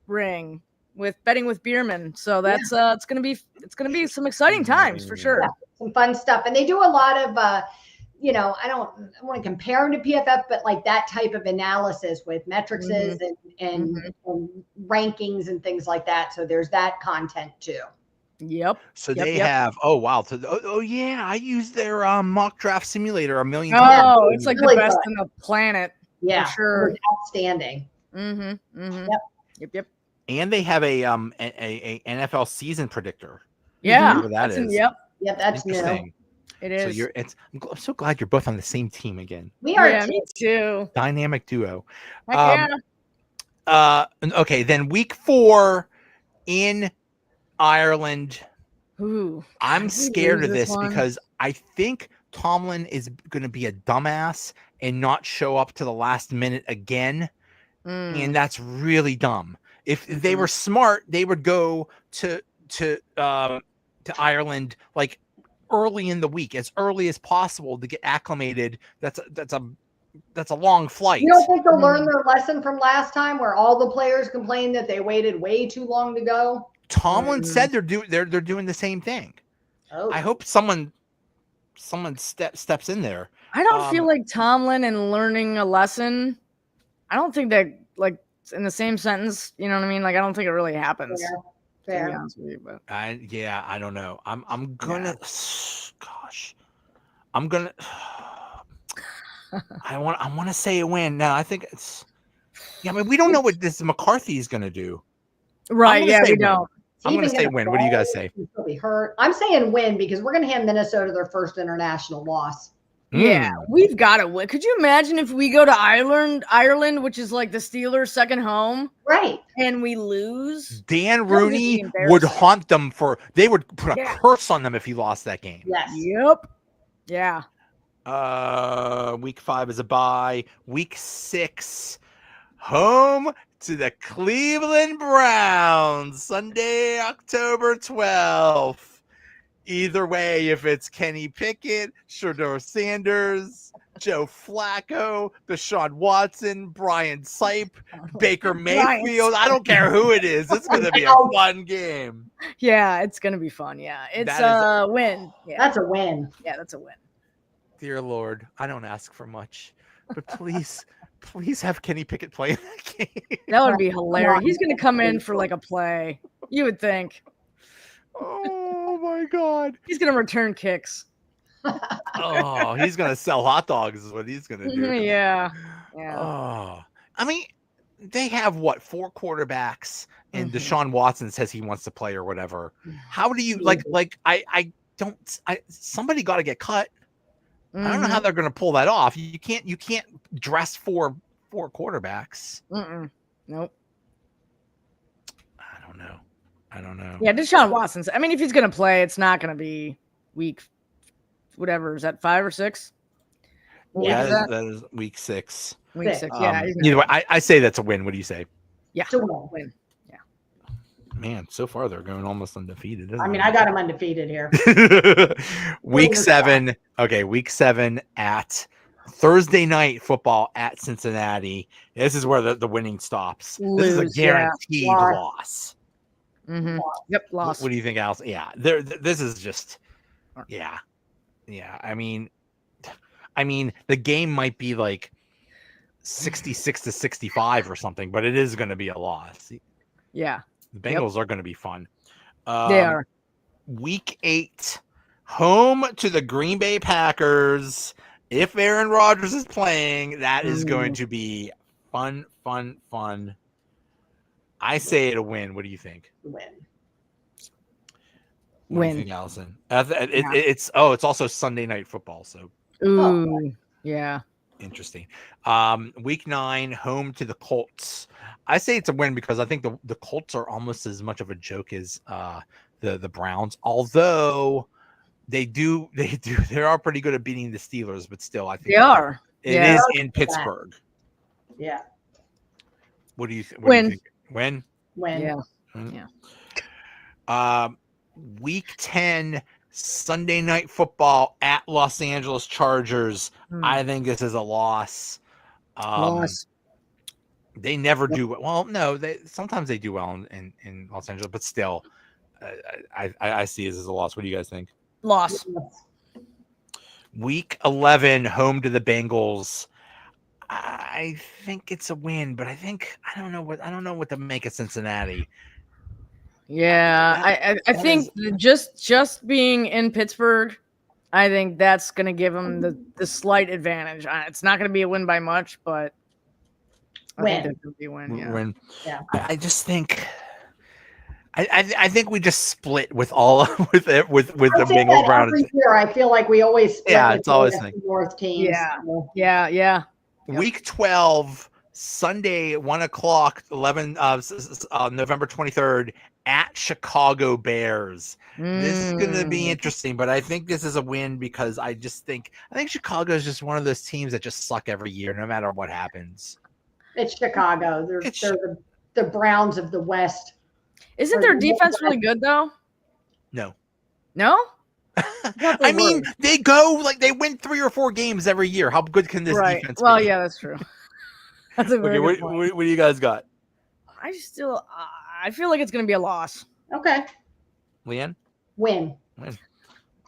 ring with betting with Bierman. So that's it's gonna be some exciting times for sure. Yeah, some fun stuff. And they do a lot of I don't want to compare them to PFF, but like that type of analysis with metrics and rankings and things like that. So there's that content too. Yep. So they have. Oh wow. So yeah, I use their mock draft simulator a million times. times. It's like really the best on the planet. Yeah, for sure. Outstanding. Yep. And they have a NFL season predictor. Yeah. Whatever that is. Yep, that's new. It is. So I'm so glad you're both on the same team again. We are. Yeah, me too. Dynamic duo. Heck okay, then week 4 in Ireland. Ooh, I'm scared of this because I think Tomlin is going to be a dumbass and not show up to the last minute again. And that's really dumb. If they were smart, they would go to Ireland like early in the week, as early as possible to get acclimated. That's a long flight. You don't think they'll learn their lesson from last time, where all the players complained that they waited way too long to go? Tomlin said they're doing the same thing. Oh. I hope someone steps in there. I don't feel like Tomlin and learning a lesson. I don't think that like in the same sentence. You know what I mean? Like I don't think it really happens. be Fair. honest with you, but I don't know. I'm gonna gosh. I'm gonna I want to say a win. Now I think it's I mean, we don't know what this McCarthy is gonna do. right, gonna yeah, say we win. don't. I'm Even gonna say gonna win. What do you guys play, say? he's gonna be hurt. I'm saying win because we're gonna hand Minnesota their first international loss. Yeah, Mm. we've got to win. Could you imagine if we go to Ireland, which is like the Steelers' second home, Right. and we lose? Dan That would just be Rooney would embarrassing. haunt them they would put a Yeah. curse on them if he lost that game. Yes. Yep. Yeah. Week 5 is a bye. Week 6, home to the Cleveland Browns, Sunday, October 12th. Either way, if it's Kenny Pickett, Shedeur Sanders, Joe Flacco, Deshaun Watson, Brian Sipe, Baker Mayfield, I don't care who it is. It's going to be a fun game. Yeah, it's gonna be fun. Yeah, it's That is a win. Yeah, That's a win. that's a win. Dear Lord, I don't ask for much, but please, please have Kenny Pickett play in that game. That would be hilarious. He's gonna come in for like a play. You would think Oh my God. he's gonna return kicks. Oh, he's going to sell hot dogs is what he's going to do. Yeah. Yeah. Oh, I mean, they have what 4 quarterbacks, and Mhm. Deshaun Watson says he wants to play or whatever. How do you like? I don't. Somebody got to get cut. I don't know how they're going to pull that off. You can't dress four quarterbacks. Mm-mm. Nope. I don't know. Yeah, Deshaun Watson's. I mean, if he's gonna play, it's not gonna be week, whatever. Is that 5 or 6? What week is that? That is week 6. Week 6. Yeah. he's Either gonna- way, I say that's a win. What do you say? yeah. It's a win. Win. Man, so far they're going almost undefeated. I mean, I got him undefeated here. Week 7. Okay, week 7 at Thursday night football at Cincinnati. This is where the winning stops. This is a Lose, yeah. guaranteed loss. Mm-hmm. Yep. Lost. What do you think, Alice? Yeah, this is just, yeah. I mean, the game might be like 66-65 or something, but it is going to be a loss. Yeah. The Bengals are going to be fun. They are. Week 8, home to the Green Bay Packers. If Aaron Rodgers is playing, that is going to be fun. I say it a win. What do you think? Win. What do you think, Allison? It's also Sunday night football, so Ooh. Yeah. interesting. Week 9, home to the Colts. I say it's a win because I think the Colts are almost as much of a joke as the Browns, although they are pretty good at beating the Steelers, but still I think They are. it Yeah. is in Pittsburgh. Yeah. What do you think? Win. Win. Win. Yeah. Week 10, Sunday night football at Los Angeles Chargers. I think this is a loss. Loss. They never do well. No, sometimes they do well in Los Angeles, but still, I see this as a loss. What do you guys think? Loss. Week 11, home to the Bengals. I think it's a win, but I don't know what to make of Cincinnati. Yeah, I think just being in Pittsburgh, I think that's going to give them the slight advantage. It's not going to be a win by much, but I think that's going to be a win. Yeah. Win. Yeah. I just think. I think we just split with all with the Bengals Browns. Every year, I feel like we always split. Yeah, with it's always the thing. North teams. Yeah. So, Yeah. Yep. Week 12, Sunday, 1:00, November 23rd, at Chicago Bears. This is going to be interesting, but I think this is a win because I think Chicago is just one of those teams that just suck every year, no matter what happens. it's Chicago. They're the Browns of the West. Isn't their defense really good though? No. No. I mean, they win 3 or 4 games every year. How good can this defense Well, be? yeah, that's true. That's a very Okay, good point. what do you guys got? I feel like it's going to be a loss. Okay. Leanne? Win.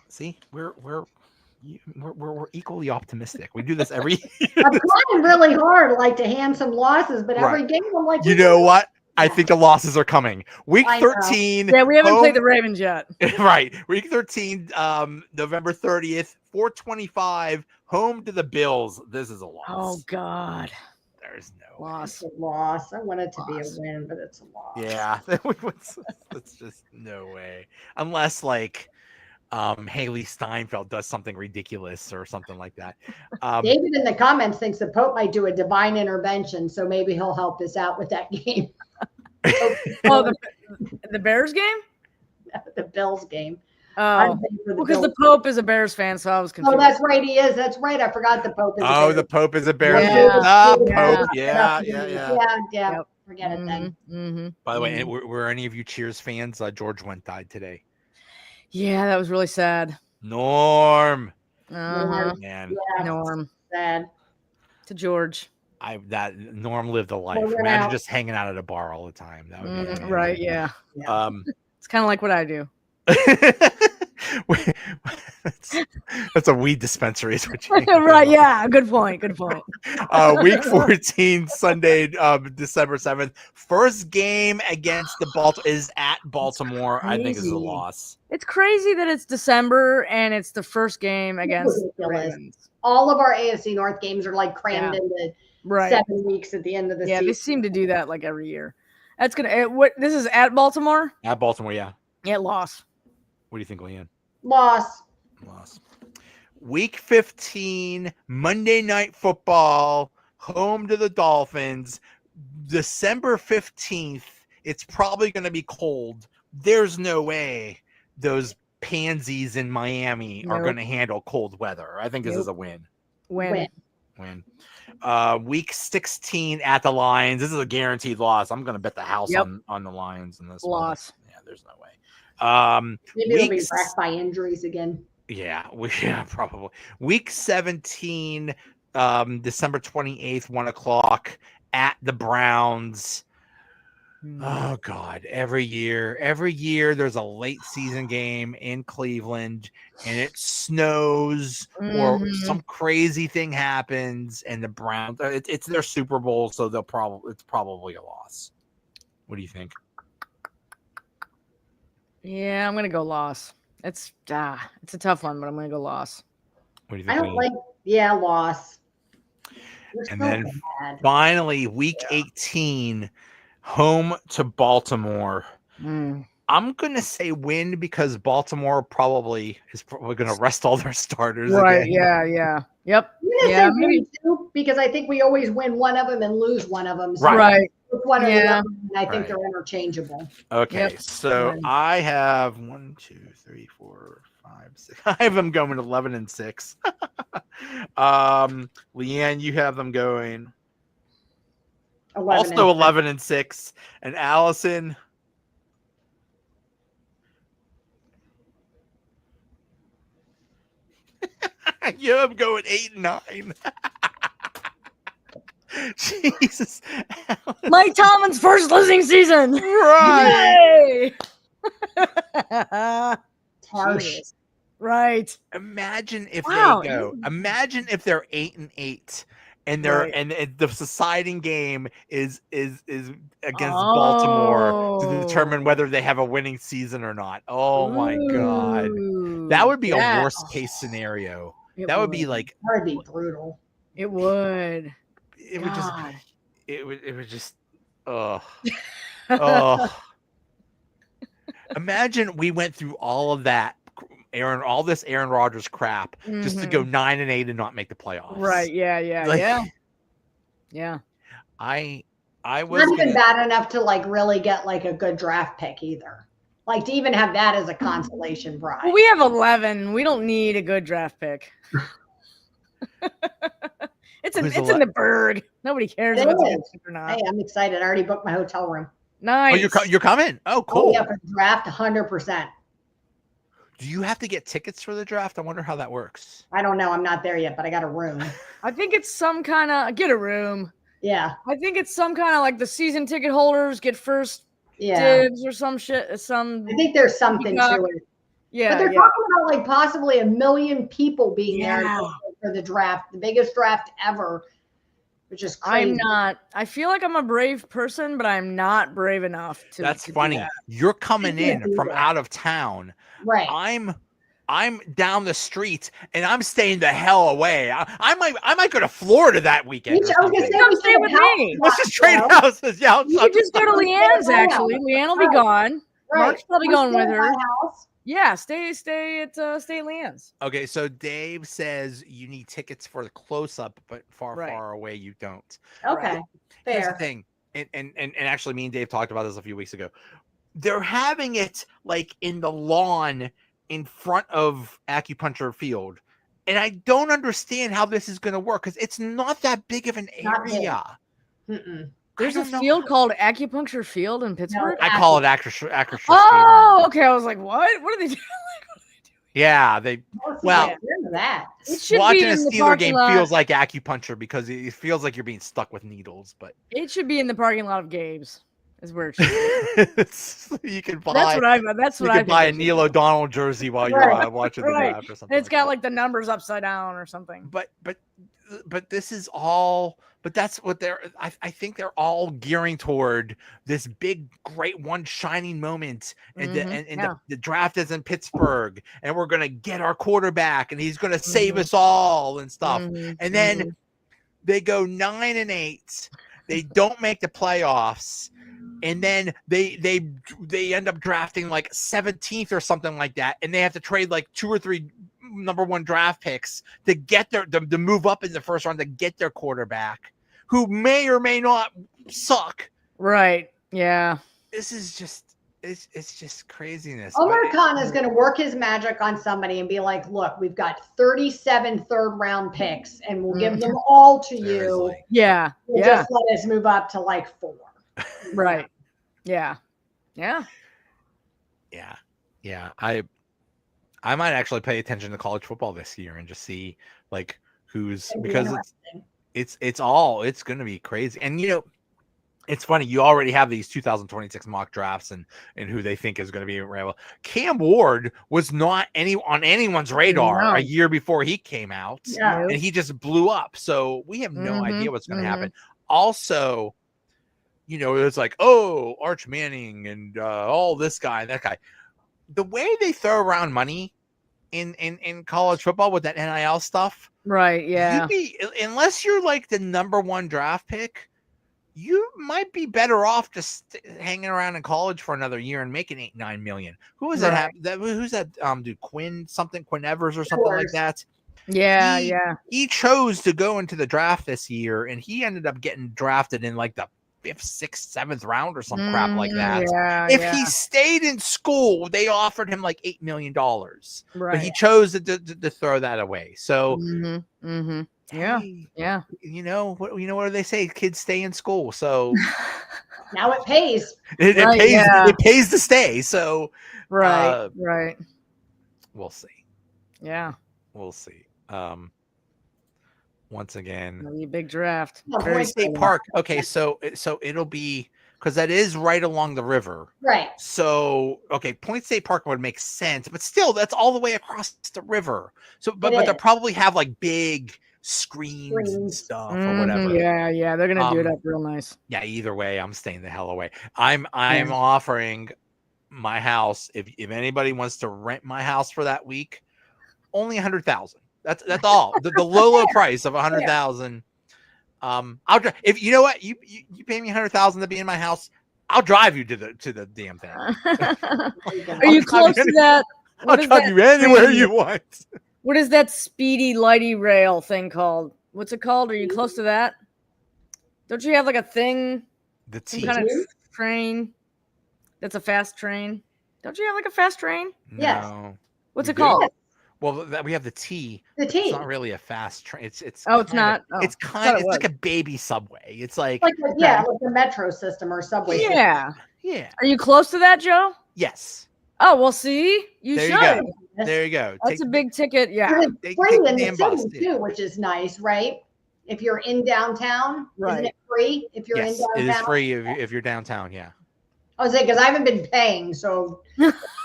See, we're equally optimistic. We do this every year. I'm trying really hard, like to hand some losses, but every game I'm like, You know what? I think the losses are coming. Week I know. 13. Yeah, we haven't played the home- Ravens yet. Right. Week 13, November 30th, 425, home to the Bills. This is a loss. Oh God, There's no way. loss. It's a loss. I want it to be a Loss. win, but it's a loss. Yeah. It's just no way. Unless like Haley Steinfeld does something ridiculous or something like that. David in the comments thinks the Pope might do a divine intervention, so maybe he'll help us out with that game. Oh, the Bears game? The Bills game. Oh, I'm paying for the because the Bills. Pope is a Bears fan, so I was confused. Oh, that's right. He is. That's right. I forgot the Pope is. Oh, the Pope is a bear. Yeah. Pope. Yeah. Yeah. Yep. Forget it then. Mm-hmm. By the way, were any of you Cheers fans? George Wendt died today. Yeah, that was really sad. Norm. Uh-huh. Man, Yeah. Norm Sad. to George. Norm lived a life. We're Imagine out. just hanging out at a bar all the time. That would be amazing. Right? Yeah. It's kind of like what I do. that's a weed dispensary. Is what you Right? Yeah. Good point. Good point. Week 14, Sunday, December 7th. First game against the Baltimore is at Baltimore. I think is a crazy. loss. It's crazy that it's December and it's the first game against the ridiculous. Ravens. All of our AFC North games are like crammed into Right. 7 weeks at the end of the Yeah, they season. seem to do that like every year. That's gonna. What this is at Baltimore? At Baltimore, yeah. Yeah, loss. What do you think, Leanne? Loss. Loss. Week 15, Monday Night Football, home to the Dolphins. December 15th, it's probably going to be cold. There's no way those pansies in Miami are Nope. going to handle cold weather. I think this Nope. is a win. Win. Win. Week 16 at the Lions. This is a guaranteed loss. I'm going to bet the house Yep. on the Lions in this one. Loss. Yeah, there's no way. Maybe it'll be weeks- wrecked by injuries again. Yeah, probably. Week 17, December 28th, 1:00 at the Browns. Oh God, every year there's a late season game in Cleveland and it snows or Mhm. some crazy thing happens and the Browns it's their Super Bowl, so it's probably a loss. What do you think? Yeah, I'm gonna go loss. It's a tough one, but I'm gonna go loss. What do you I think? don't Leanne? like, loss. We're And so then bad. Finally, week 18, home to Baltimore. Mm. I'm gonna say win because Baltimore is probably gonna rest all their starters. Right? again. Yeah. Yep. I'm gonna Yeah, say maybe- win too, because I think we always win one of them and lose one of them. So Right. it's one or the Yeah. other, and I think Right. they're interchangeable. Okay, Yep. so Fine. I have 1, 2, 3, 4, 5, 6. I have them going 11 and 6. Leanne, you have them going 11 also and 11 and 6, and Allison. You have them going 8 and 9. Jesus, Mike Tomlin's first losing season. right? Yay! It's harsh. Jesus. Right. Imagine if Wow, they go. Imagine if they're 8 and 8, and Right. and the deciding game is against Baltimore to determine whether they have a winning season or not. Oh my god, that would be Yeah. a worst case scenario. It That would be would. like That would be brutal. It would. it would just God. it would just oh. Imagine we went through all of that. All this Aaron Rodgers crap just to go 9 and 8 and not make the playoffs. Right. Yeah. Like, Yeah. I was Not even gonna- bad enough to like really get like a good draft pick either. Like to even have that as a consolation prize. Well, we have 11. We don't need a good draft pick. It's Who's in the Berg. Nobody cares It if it's a is. good pick or not. Hey, I'm excited. I already booked my hotel room. Nice. Oh, you're coming? Oh, Oh, cool. yeah, for the draft, 100%. Do you have to get tickets for the draft? I wonder how that works. I don't know. I'm not there yet, but I got a room. I think it's some kind of get a room. Yeah. I think it's some kind of like the season ticket holders get first Yeah. dibs or some shit. Some I think there's something to Peacock. it. yeah. But they're Yeah. talking about like possibly 1 million people being there Yeah. for the draft, the biggest draft ever. which is crazy. I'm not. I feel like I'm a brave person, but I'm not brave enough to. That's to do funny. that. You're coming gonna in do from that. out of town. Right. I'm down the street and I'm staying the hell away. I might go to Florida that weekend. I or was gonna something. say, Come we stay should with have house me. Let's just trade swap, houses. Yeah, You could just go to Leanne's. Stay at Actually, home. Leanne will be Right. gone. Right. Mark's probably We going stay with at my her. house. Yeah, stay at Leanne's. Okay, so Dave says you need tickets for the close-up, but Right. far away you don't. Okay. Here's the Fair. thing, and actually, me and Dave talked about this a few weeks ago. They're having it like in the lawn in front of Acupuncture Field, and I don't understand how this is going to work because it's not that big of an Not big. area. Mm-mm. There's a don't know field called Acupuncture Field in Pittsburgh. I call it Actors. Oh, okay. I was like, what? What are they doing? Yeah, they Well, Well, that. It should watching be a in the Steeler parking game lot. feels like acupuncture because it feels like you're being stuck with needles. But It should be in the parking lot of Gabe's. Is where it should be. you can buy. That's what I. That's you what I can think buy a it should be. Neil O'Donnell jersey while you're Right. watching the Right. draft or something. And it's got that. like the numbers upside down or something. But this is all. But that's what they're. I think they're all gearing toward this big, great one shining moment, and the draft is in Pittsburgh, and we're gonna get our quarterback, and he's gonna save us all and stuff. Mhm, And then mhm. they go 9-8. They don't make the playoffs, and then they end up drafting like 17th or something like that, and they have to trade like 2 or 3 number 1 draft picks to get to move up in the first round to get their quarterback, who may or may not suck. Right. Yeah. This is just it's just craziness. Omar But- Khan is going to work his magic on somebody and be like, look, we've got 37 third-round picks, and we'll give them all to you. Seriously. Yeah. And Yeah. just let us move up to like 4. Right. Yeah. Yeah. Yeah. I might actually pay attention to college football this year and just see like who's It'd be because interesting. it's going to be crazy. And it's funny, you already have these 2026 mock drafts and who they think is going to be available. Cam Ward was not on anyone's radar No. a year before he came out, Yeah. and he just blew up. So we have no Mhm, idea what's going to mhm. happen. Also, it's like, oh, Arch Manning and all this guy and that guy. The way they throw around money in college football with that NIL stuff, Right. Yeah. unless you're like the number 1 draft pick, you might be better off just hanging around in college for another year and making $8-9 million. Who is Right. who's that dude? Quinn Evers or something like Evers. that. Yeah. He- Yeah. He chose to go into the draft this year, and he ended up getting drafted in like the 5th, 6th, 7th round or some crap like that. Yeah. If yeah. he stayed in school, they offered him like $8 million, right. but he chose to throw that away. So, Mm-hmm. Mm-hmm. Yeah. hey, Yeah. what do they say? Kids stay in school, so Now it pays. it Right, pays. yeah. It pays to stay. So Right. Right. we'll see. Yeah. We'll see. Once again, That'll be a big draft. No, Prairie point State taken. Park. Okay, so it'll be because that is right along the river. Right. So, okay, Point State Park would make sense, but still, that's all the way across the river. So, but It they'll is. probably have like big screens and Screens. stuff or Mhm, whatever. Yeah. They're gonna do it Um, up real nice. Yeah. Either way, I'm staying the hell away. I'm offering my house if anybody wants to rent my house for that week, only 100,000. That's all. the low price of 100,000. I'll drive if you know what you pay me 100,000 to be in my house. I'll drive you to the damn thing. Are you close to that? I'll What is drive that you anywhere thing? you want. What is that speedy lighty rail thing called? What's it called? Are you close to that? Don't you have like a thing, The some T. kind of train that's a fast train? Don't you have like a fast train? Yes. No. What's We it do. called? Well, we have the T. The It's team. not really a fast train. It's Oh, it's kinda- not? Oh, it's I thought kind. it It's like was. a baby subway. It's like Like like the metro system or subway system. Yeah. yeah. Are you close to that, Joe? Yes. Oh, well, see, you There should. you go. There you go. That's a big ticket. Yeah. But it's Take free the in the damn bus, city yeah. too, which is nice, right? If you're in downtown, isn't Right. it free? If you're Yes, in it downtown, is free if you're downtown. Yeah. I was saying because I haven't been paying, so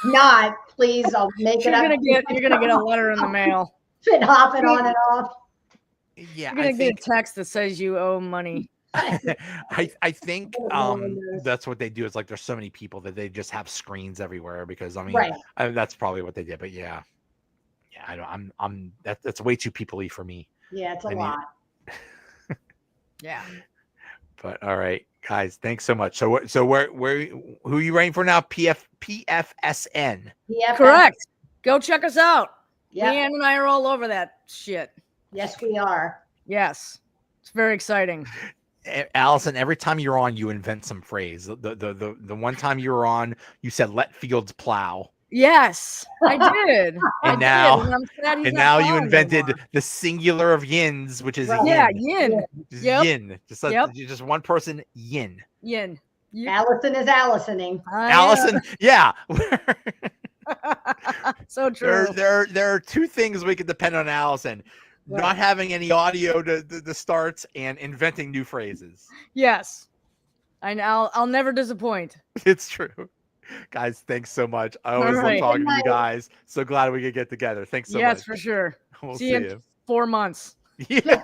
not. Please, I'll make You're it up. gonna get a letter in the mail. Been hopping on and off. Yeah, You're I gonna get think a text that says you owe money. I think Oh, no one knows. that's what they do. Is like there's so many people that they just have screens everywhere because Right. that's probably what they did. But yeah, I don't. That's way too people-y for me. Yeah, it's a I need- lot. Yeah. But all right, guys, thanks so much. So where who are you writing for now? PFSN. PFF. Correct. Go check us out. Yeah. Leanne and I are all over that shit. Yes, we are. Yes. It's very exciting. Allison, every time you're on, you invent some phrase. The one time you were on, you said "let fields plow," Yes, I did. I and did, now and I'm sad he's and not now you following invented anymore. the singular of yins, which is a Right. Yeah, yin. yin. Just Yep. yin. Just Yep. just one person. Yin. Yin. Allison is Allisoning. Allison. Yeah. So true. there are two things we could depend on Allison: Right. not having any audio to start and inventing new phrases. Yes. I'll never disappoint. It's true. Guys, thanks so much. I always All love right. talking to Good you night. guys. So glad we could get together. Thanks so Yes, much. for sure. We'll See see you in 4 months. you. Yeah.